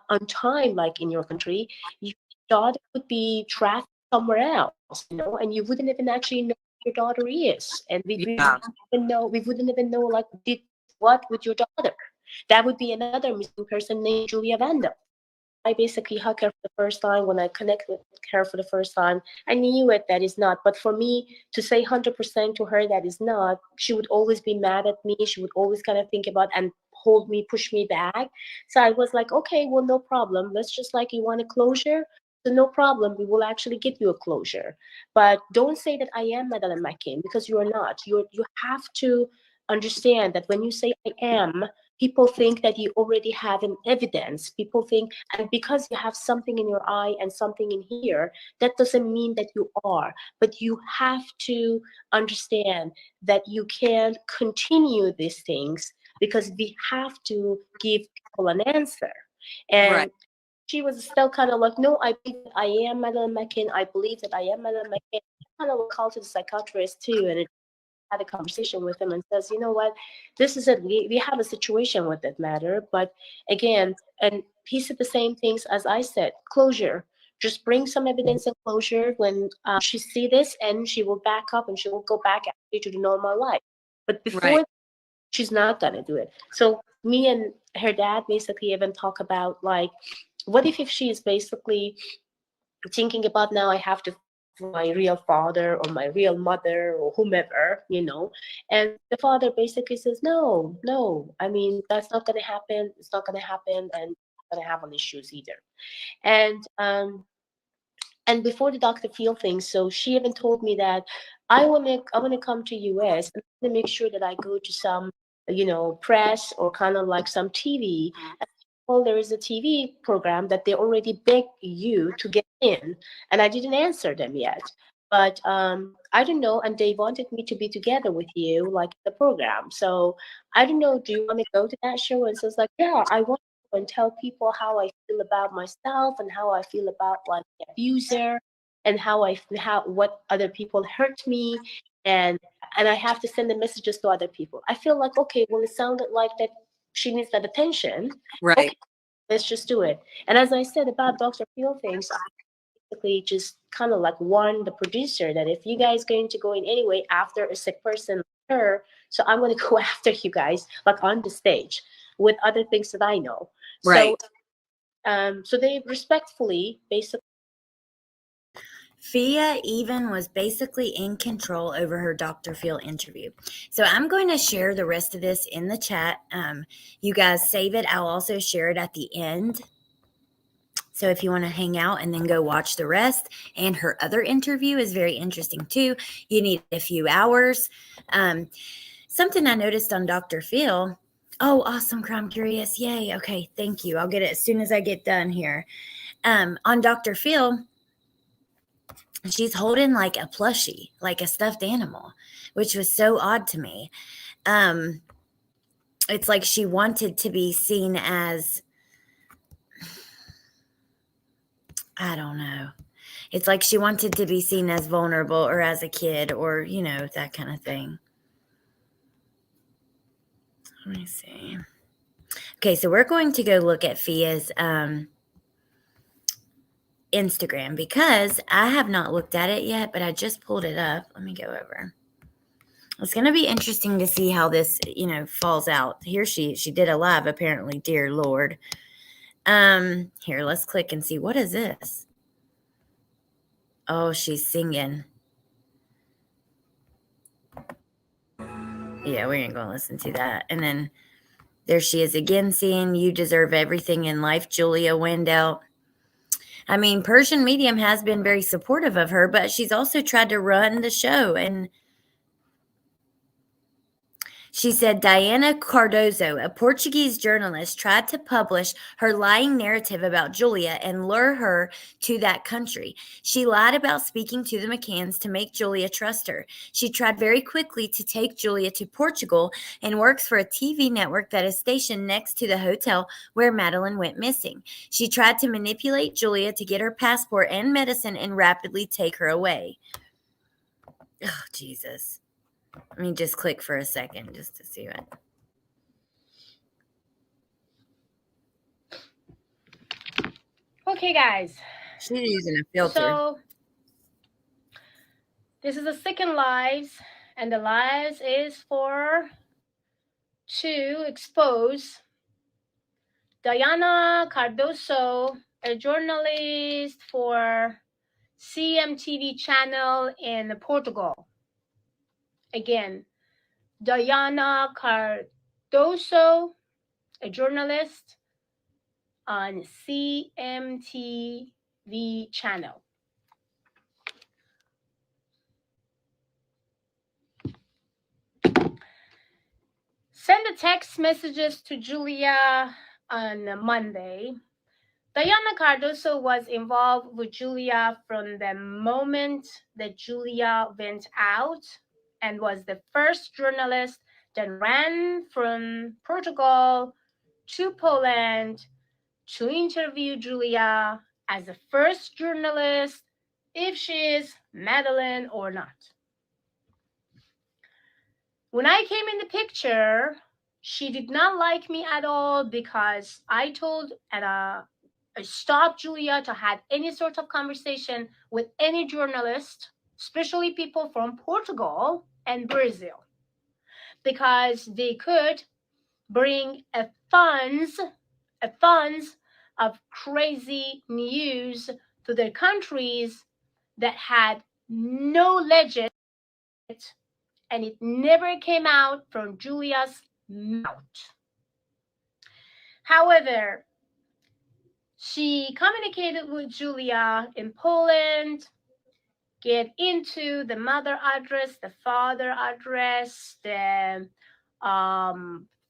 on time, like in your country, your daughter would be trafficked somewhere else, and you wouldn't even actually know who your daughter is, and we wouldn't even know like did what with your daughter. That would be another missing person named Julia Vanda. I basically hugged her for the first time. When I connected with her for the first time, I knew that is not. But for me to say 100% to her that is not, she would always be mad at me. She would always kind of think about and hold me, push me back. So I was like, okay, well, no problem. Let's just like, you want a closure? So no problem. We will actually get you a closure. But don't say that I am Madeleine McCann, because you are not. You have to understand that when you say I am, people think that you already have an evidence. People think, and because you have something in your eye and something in here, that doesn't mean that you are. But you have to understand that you can't continue these things, because we have to give people an answer. And she was still kind of like, no, I believe that I am Madeleine McCann. I believe that I am Madeleine McCann. Kind of called to the psychiatrist too, and had a conversation with him and says, you know what, this is it. We have a situation with that matter. But again, and he said the same things as I said, closure. Just bring some evidence and closure. When she see this, and she will back up and she will go back actually to the normal life. But before she's not gonna do it. So me and her dad basically even talk about like What if she is basically thinking about, now I have to my real father or my real mother or whomever, and the father basically says, no, I mean, that's not going to happen. It's not going to happen, and not going to have any issues either. And before the Dr. Phil thing, so she even told me that I want to come to US and I want to make sure that I go to some press or kind of like some TV. Well, there is a TV program that they already beg you to get in, and I didn't answer them yet. But I don't know, and they wanted me to be together with you, like the program. So I don't know. Do you want to go to that show? And so it's like, yeah, I want to go and tell people how I feel about myself and how I feel about like the abuser, and how what other people hurt me, and I have to send the messages to other people. I feel like, okay, well, it sounded like that she needs that attention. Right. Okay, let's just do it. And as I said about Dr. Phil things, I basically just kind of like warned the producer that if you guys going to go in anyway after a sick person like her, so I'm going to go after you guys like on the stage with other things that I know. Right. So they respectfully basically. Fia even was basically in control over her Dr. Phil interview. So I'm going to share the rest of this in the chat. You guys save it. I'll also share it at the end. So if you want to hang out and then go watch the rest, and her other interview is very interesting too. You need a few hours. Something I noticed on Dr. Phil. Oh, awesome. Crime Curious. Yay. Okay. Thank you. I'll get it as soon as I get done here. On Dr. Phil, she's holding like a plushie, like a stuffed animal, which was so odd to me. It's like she wanted to be seen as, I don't know. It's like she wanted to be seen as vulnerable or as a kid or, that kind of thing. Let me see. Okay, so we're going to go look at Fia's Instagram because I have not looked at it yet, but I just pulled it up. Let me go over. It's going to be interesting to see how this, falls out. Here she did a live, apparently, dear Lord. Here, let's click and see. What is this? Oh, she's singing. Yeah, we ain't going to listen to that. And then there she is again saying, "You deserve everything in life, Julia Wendell." I mean, Persian Medium has been very supportive of her, but she's also tried to run the show. And she said Diana Cardoso, a Portuguese journalist, tried to publish her lying narrative about Julia and lure her to that country. She lied about speaking to the McCanns to make Julia trust her. She tried very quickly to take Julia to Portugal and works for a TV network that is stationed next to the hotel where Madeleine went missing. She tried to manipulate Julia to get her passport and medicine and rapidly take her away. Oh, Jesus. Let me just click for a second just to see it. Okay, guys. She's using a filter. So this is the second lives, and the lives is to expose Diana Cardoso, a journalist for CMTV channel in Portugal. Again, Diana Cardoso, a journalist on CMTV channel. Send the text messages to Julia on Monday. Diana Cardoso was involved with Julia from the moment that Julia went out and was the first journalist that ran from Portugal to Poland to interview Julia as the first journalist, if she is Madeleine or not. When I came in the picture, she did not like me at all because I told I stopped Julia to have any sort of conversation with any journalist, especially people from Portugal and Brazil, because they could bring funds of crazy news to their countries that had no legit, and it never came out from Julia's mouth. However, she communicated with Julia in Poland, get into the mother address, the father address, the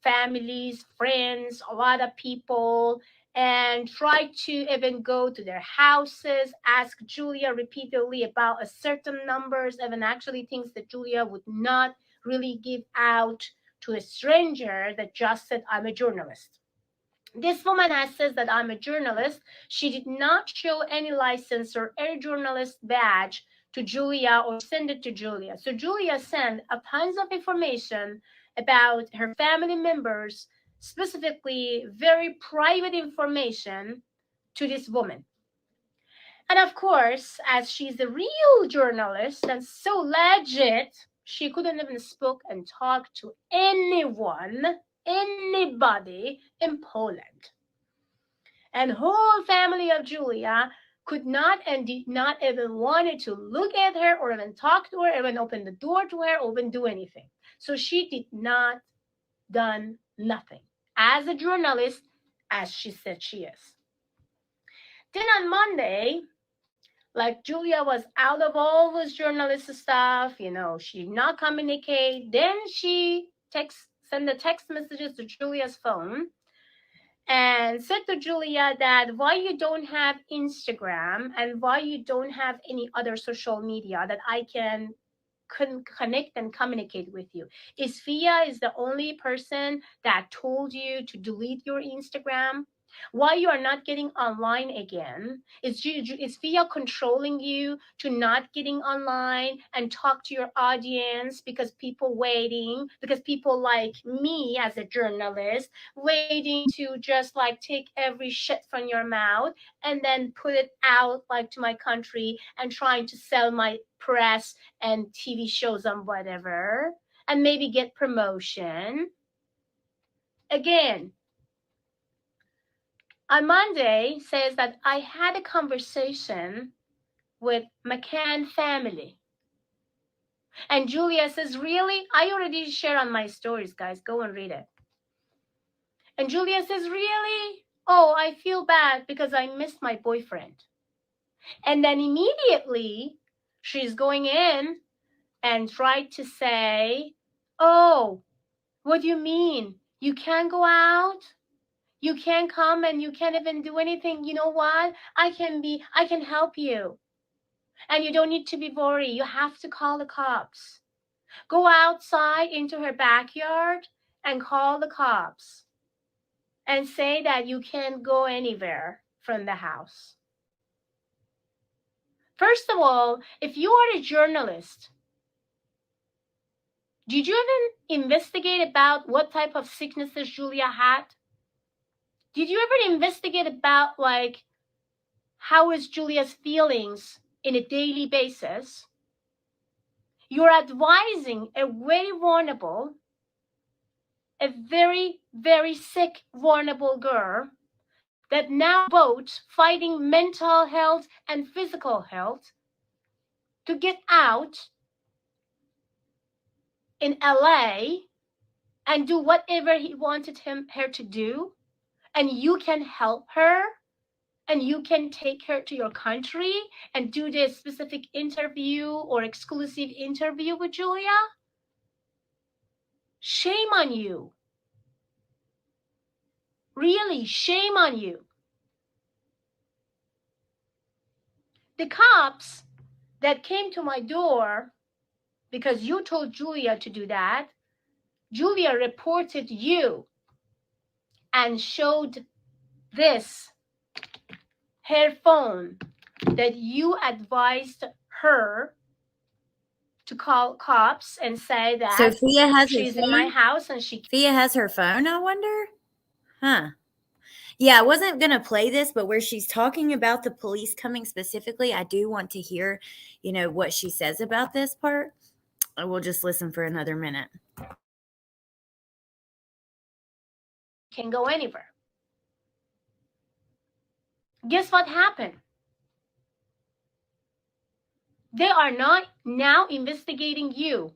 families, friends, a lot of people, and try to even go to their houses, ask Julia repeatedly about a certain numbers, even actually things that Julia would not really give out to a stranger that just said, I'm a journalist. This woman has said that I'm a journalist. She did not show any license or air journalist badge to Julia or send it to Julia. So Julia sent a tons of information about her family members, specifically very private information to this woman. And of course, as she's a real journalist and so legit, she couldn't even speak and talk to anyone, anybody in Poland. And whole family of Julia could not and did not even wanted to look at her or even talk to her, even open the door to her, or even do anything. So she did not done nothing as a journalist, as she said she is. Then on Monday, like Julia was out of all this journalist stuff, she did not communicate. Then she sent the text messages to Julia's phone and said to Julia that why you don't have Instagram and why you don't have any other social media that I can connect and communicate with you. Is the only person that told you to delete your Instagram? Why you are not getting online again? Is Fia controlling you to not getting online and talk to your audience because people waiting, because people like me as a journalist waiting to just like take every shit from your mouth and then put it out like to my country and trying to sell my press and TV shows and whatever and maybe get promotion? Again, on Monday says that I had a conversation with McCann family. And Julia says, really? I already shared on my stories, guys. Go and read it. And Julia says, really? Oh, I feel bad because I missed my boyfriend. And then immediately she's going in and tried to say, oh, what do you mean? You can't go out? You can't come and you can't even do anything? You know what? I can help you. And you don't need to be worried. You have to call the cops. Go outside into her backyard and call the cops and say that you can't go anywhere from the house. First of all, if you are a journalist, did you even investigate about what type of sicknesses Julia had? Did you ever investigate about like how is Julia's feelings in a daily basis? You're advising a very vulnerable, a very, very sick, vulnerable girl that now both fighting mental health and physical health to get out in LA and do whatever he wanted her to do, and you can help her and you can take her to your country and do this specific interview or exclusive interview with Julia? Shame on you. Really, shame on you. The cops that came to my door because you told Julia to do that, Julia reported you and showed this, her phone, that you advised her to call cops and say that So Fia has she's her phone? in my house and Fia has her phone, I wonder? Huh. Yeah, I wasn't going to play this, but where she's talking about the police coming specifically, I do want to hear, what she says about this part. We'll just listen for another minute. can go anywhere. Guess what happened? They are not now investigating you,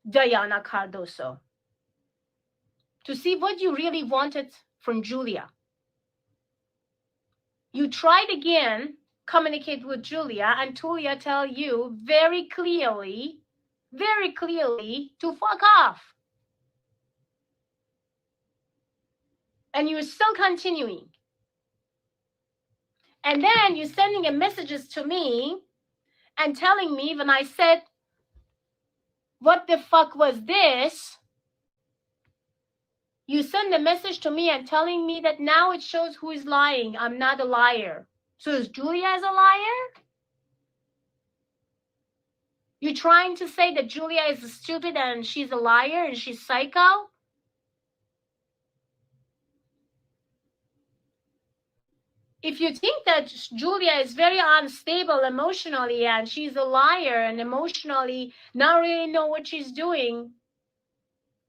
Diana Cardoso, to see what you really wanted from Julia. You tried again, communicate with Julia, and Julia tell you very clearly to fuck off. And you're still continuing. And then you're sending a messages to me and telling me when I said, what the fuck was this? You send a message to me and telling me that now it shows who is lying. I'm not a liar. So is Julia as a liar? You're trying to say that Julia is stupid and she's a liar and she's psycho? If you think that Julia is very unstable emotionally and she's a liar and emotionally not really know what she's doing,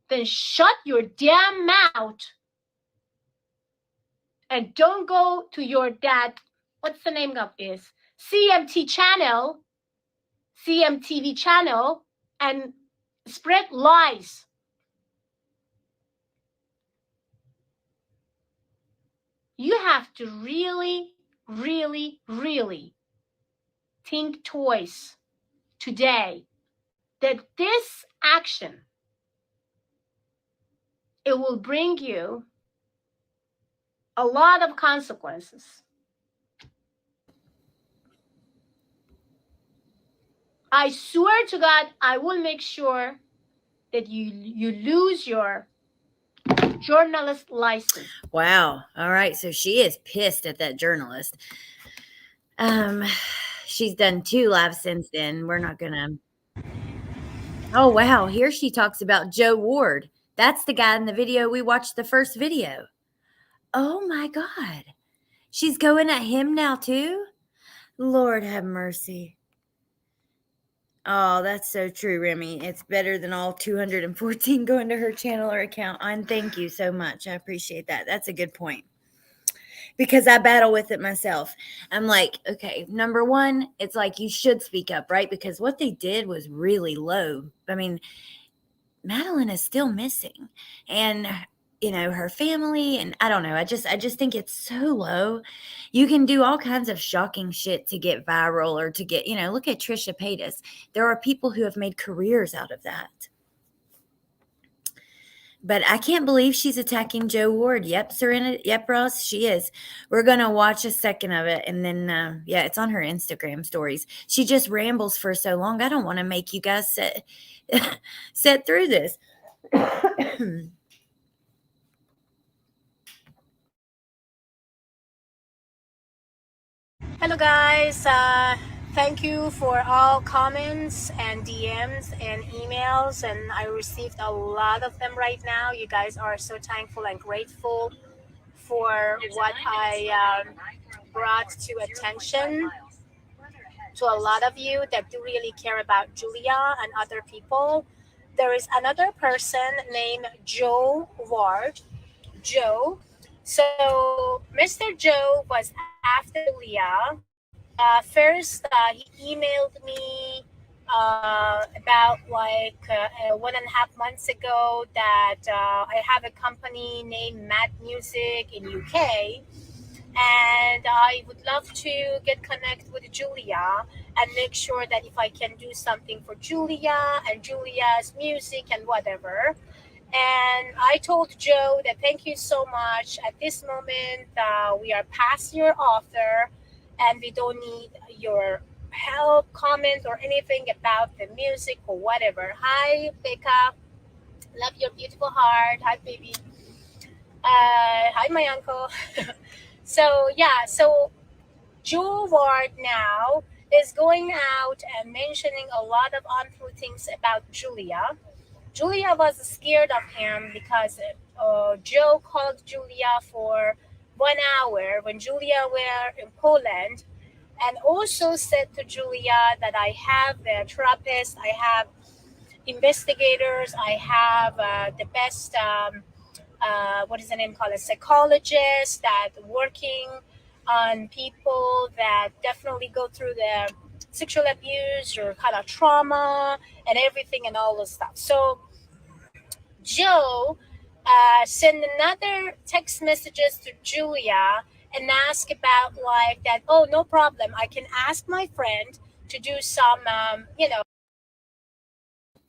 then shut your damn mouth and don't go to your dad. What's the name of this? CMTV channel and spread lies. You have to really think twice today that this action, it will bring you a lot of consequences. I swear to God, I will make sure that you lose your journalist license. Wow. All right. So she is pissed at that journalist. She's done 2 lives since then. We're not gonna. Oh wow. Here she talks about Joe Ward. That's the guy in the video we watched the first video. Oh my God. She's going at him now too? Lord have mercy. Oh, that's so true, Remy. It's better than all 214 going to her channel or account. And thank you so much. I appreciate that. That's a good point. Because I battle with it myself. I'm like, okay, number one, it's like you should speak up, right? Because what they did was really low. I mean, Madeleine is still missing. And you know, her family, and I don't know. I just think it's so low. You can do all kinds of shocking shit to get viral or to get, you know, look at Trisha Paytas. There are people who have made careers out of that. But I can't believe she's attacking Joe Ward. Yep, Serena. Yep, Ross, she is. We're going to watch a second of it. And then, yeah, it's on her Instagram stories. She just rambles for so long. I don't want to make you guys sit through this. Hello guys, thank you for all comments and DMs and emails, and I received a lot of them right now. You guys are so thankful and grateful for what I brought to attention to a lot of you that do really care about Julia and other people. There is another person named Joe Ward. Joe. So Mr. Joe was after Julia. First, he emailed me about like 1.5 months ago that I have a company named Mad Music in UK, and I would love to get connected with Julia and make sure that if I can do something for Julia and Julia's music and whatever. And I told Joe that thank you so much. At this moment, we are past your offer and we don't need your help, comment, or anything about the music or whatever. Hi, Becca. Love your beautiful heart. Hi, baby. Hi, my uncle. So, yeah, so Joe Ward now is going out and mentioning a lot of untrue things about Julia. Julia was scared of him because Joe called Julia for 1 hour when Julia were in Poland, and also said to Julia that I have a therapist, I have investigators, I have the best, what is the name called, a psychologist that working on people that definitely go through the sexual abuse or kind of trauma and everything and all this stuff. So Joe sent another text messages to Julia and ask about like that. Oh, no problem. I can ask my friend to do some,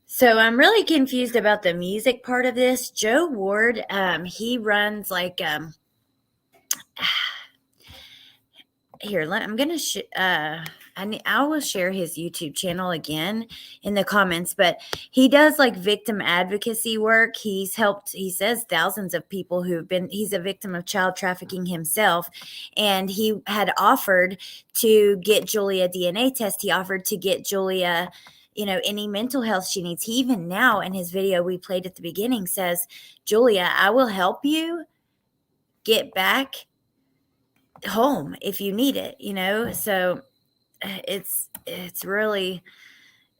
So I'm really confused about the music part of this. Joe Ward, he runs like here. I'm gonna I will share his YouTube channel again in the comments, but he does like victim advocacy work. He's helped, he says, thousands of people he's a victim of child trafficking himself. And he had offered to get Julia a DNA test. He offered to get Julia, any mental health she needs. He even now in his video we played at the beginning says, Julia, I will help you get back home if you need it, so it's really,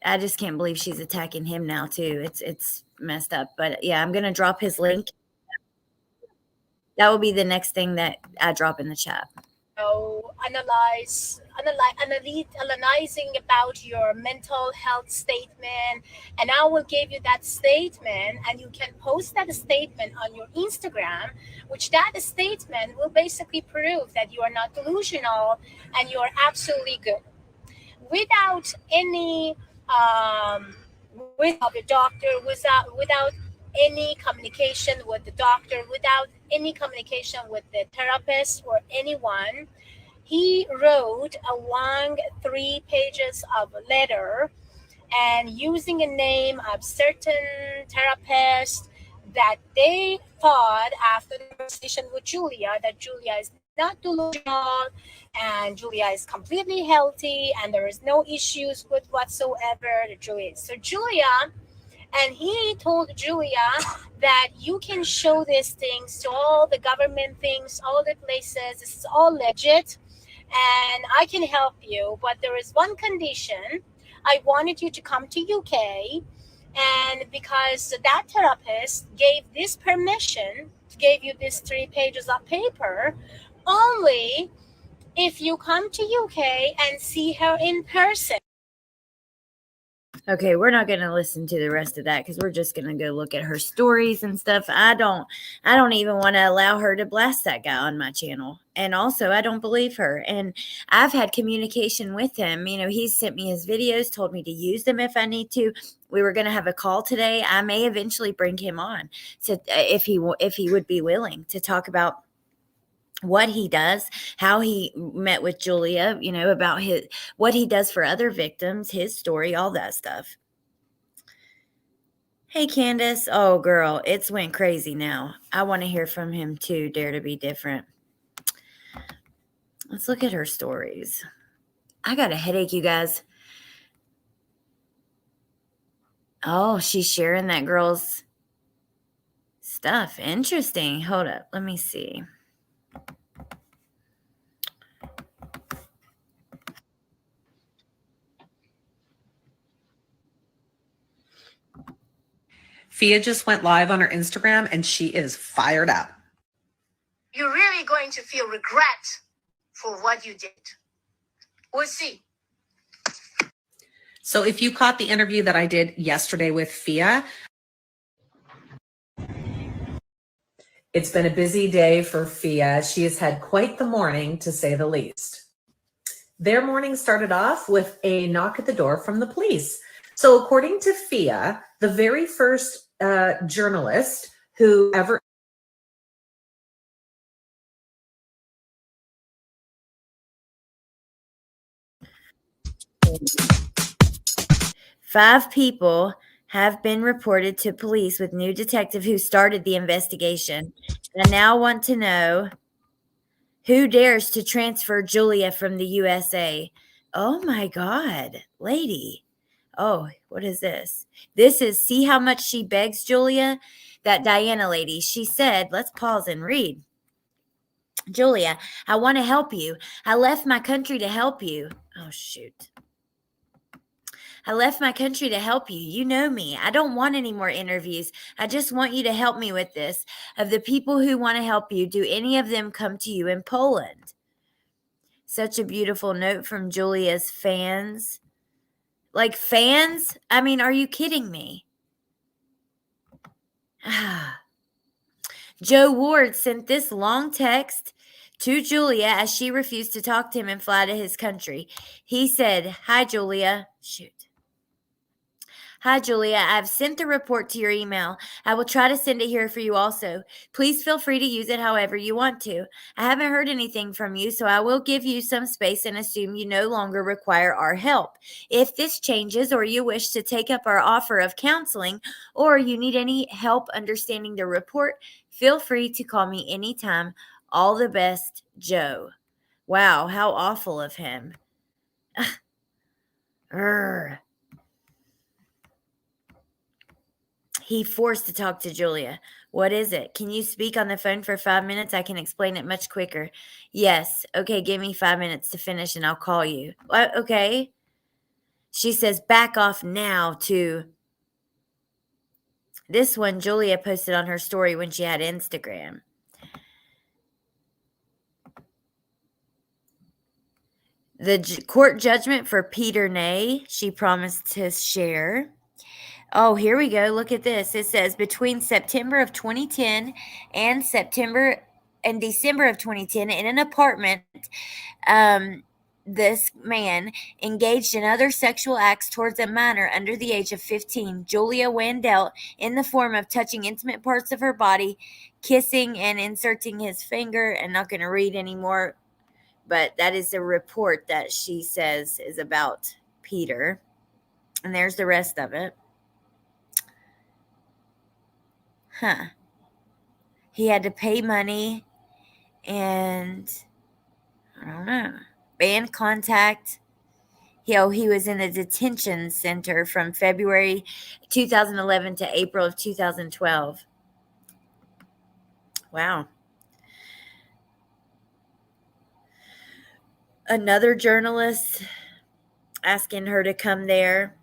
I just can't believe she's attacking him now too. It's messed up. But yeah, I'm gonna drop his link. That will be the next thing that I drop in the chat. analyzing about your mental health statement, and I will give you that statement, and you can post that statement on your Instagram, which that statement will basically prove that you are not delusional and you are absolutely good, without any without the doctor, without any communication with the doctor, without any communication with the therapist or anyone. He wrote a long 3 pages of a letter, and using a name of certain therapist that they thought after the conversation with Julia that Julia is not delusional and Julia is completely healthy and there is no issues with whatsoever that Julia is. So Julia, and he told Julia that you can show these things to all the government things, all the places. This is all legit and I can help you. But there is one condition. I wanted you to come to UK, and because that therapist gave this permission, gave you these 3 pages of paper, only if you come to UK and see her in person. Okay, we're not going to listen to the rest of that because we're just going to go look at her stories and stuff. I don't even want to allow her to blast that guy on my channel. And also, I don't believe her. And I've had communication with him. He's sent me his videos, told me to use them if I need to. We were going to have a call today. I may eventually bring him on. So if he would be willing to talk about what he does, how he met with Julia, about what he does for other victims, his story, all that stuff. Hey, Candace. Oh, girl, it's went crazy now. I want to hear from him too. Dare to be different. Let's look at her stories. I got a headache, you guys. Oh, she's sharing that girl's stuff. Interesting. Hold up. Let me see. Fia just went live on her Instagram and she is fired up. You're really going to feel regret for what you did. We'll see. So if you caught the interview that I did yesterday with Fia, it's been a busy day for Fia. She has had quite the morning, to say the least. Their morning started off with a knock at the door from the police. So according to Fia, the very first journalist who ever 5 people have been reported to police with new detective who started the investigation. I now want to know who dares to transfer Julia from the USA. Oh my God, lady. Oh, what is this? This is, see how much she begs Julia? That Diana lady, she said, let's pause and read. Julia, I want to help you. I left my country to help you. Oh, shoot. I left my country to help you. You know me. I don't want any more interviews. I just want you to help me with this. Of the people who want to help you, do any of them come to you in Poland? Such a beautiful note from Julia's fans. Like fans? I mean, are you kidding me? Joe Ward sent this long text to Julia as she refused to talk to him and fly to his country. He said, "Hi, Julia." Shoot. "Hi, Julia. I've sent the report to your email. I will try to send it here for you also. Please feel free to use it however you want to. I haven't heard anything from you, so I will give you some space and assume you no longer require our help. If this changes or you wish to take up our offer of counseling or you need any help understanding the report, feel free to call me anytime. All the best, Joe." Wow, how awful of him. Urgh. He forced to talk to Julia. "What is it? Can you speak on the phone for 5 minutes? I can explain it much quicker." "Yes. Okay, give me 5 minutes to finish and I'll call you." "What? Okay." She says, "Back off now," to this one Julia posted on her story when she had Instagram. The court judgment for Peter Ney, she promised to share. Oh, here we go. Look at this. It says between September of 2010 and December of 2010 in an apartment, this man engaged in other sexual acts towards a minor under the age of 15, Julia Wandel, in the form of touching intimate parts of her body, kissing and inserting his finger. I'm not going to read anymore, but that is the report that she says is about Peter. And there's the rest of it. He had to pay money and I don't know. Banned contact. He was in a detention center from February 2011 to April of 2012. Wow. Another journalist asking her to come there.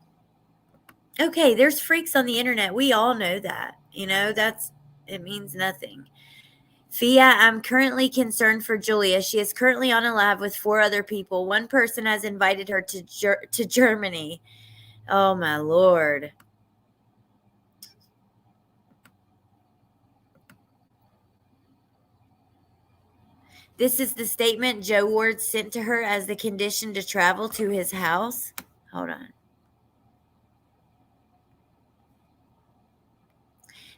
Okay, there's freaks on the internet. We all know that. It means nothing. "Fia, I'm currently concerned for Julia. She is currently on a live with 4 other people. One person has invited her to Germany." Oh, my Lord. This is the statement Joe Ward sent to her as the condition to travel to his house. Hold on.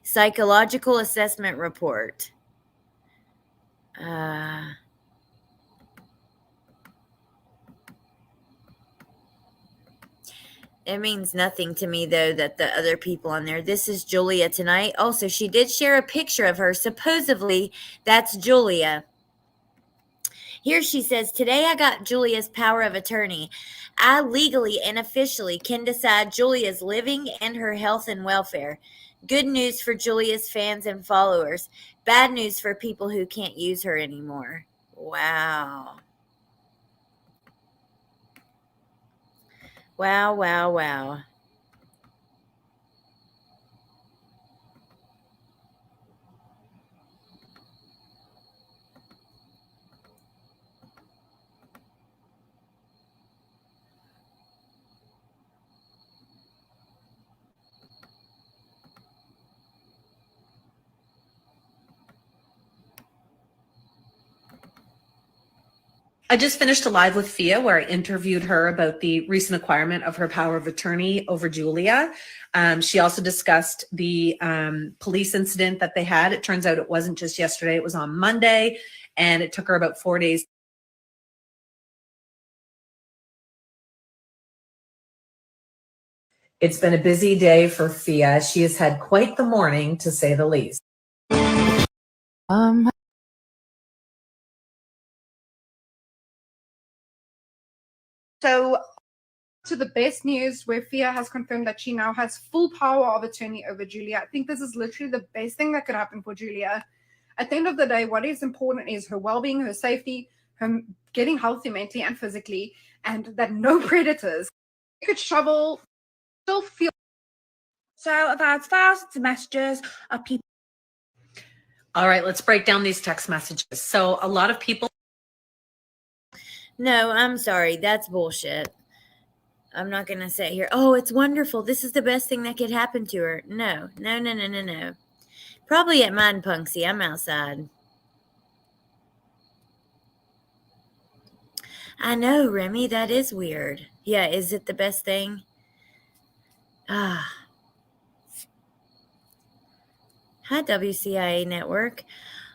Psychological assessment report. It means nothing to me, though, that the other people on there. This is Julia tonight. Also, she did share a picture of her. Supposedly, that's Julia. Here she says, "Today I got Julia's power of attorney. I legally and officially can decide Julia's living and her health and welfare. Good news for Julia's fans and followers. Bad news for people who can't use her anymore." Wow. Wow, wow, wow. I just finished a live with Fia where I interviewed her about the recent acquirement of her power of attorney over Julia. She also discussed the police incident that they had. It turns out it wasn't just yesterday, it was on Monday, and it took her about 4 days. It's been a busy day for Fia. She has had quite the morning, to say the least. So to the best news, where Fia has confirmed that she now has full power of attorney over Julia. I think this is literally the best thing that could happen for Julia. At the end of the day, what is important is her well-being, her safety, her getting healthy mentally and physically, and that no predators could still feel. So I've had thousands of messages of people. All right, let's break down these text messages. So a lot of people. No, I'm sorry. That's bullshit. I'm not going to sit here. Oh, it's wonderful. This is the best thing that could happen to her. No. Probably at mine, Punksy. I'm outside. I know, Remy. That is weird. Yeah, is it the best thing? Ah. Hi, WCIA Network.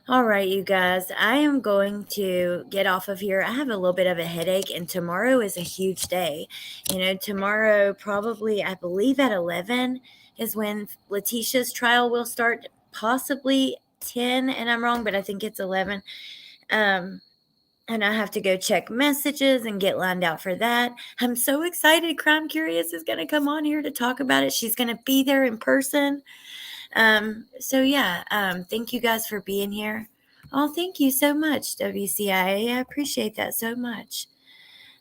All right, you guys, I am going to get off of here. I have a little bit of a headache, and tomorrow is a huge day. Tomorrow, probably, I believe at 11 is when Letitia's trial will start, possibly 10, and I'm wrong, but I think it's 11. And I have to go check messages and get lined out for that. I'm so excited. Crime Curious is going to come on here to talk about it. She's going to be there in person. Thank you guys for being here. Oh, thank you so much, WCIA. I appreciate that so much.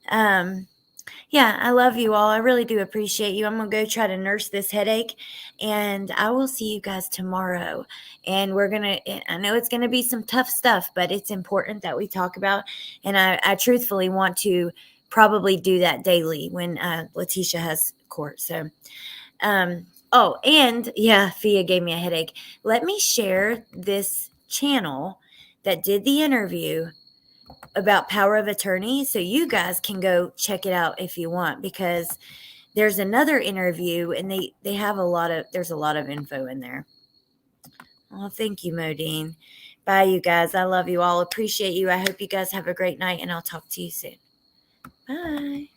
I love you all. I really do appreciate you. I'm going to go try to nurse this headache, and I will see you guys tomorrow. And I know it's going to be some tough stuff, but it's important that we talk about. And I truthfully want to probably do that daily when Letitia has court. So, Fia gave me a headache. Let me share this channel that did the interview about power of attorney, so you guys can go check it out if you want, because there's another interview and they have there's a lot of info in there. Oh, thank you, Modine. Bye, you guys. I love you all. Appreciate you. I hope you guys have a great night, and I'll talk to you soon. Bye.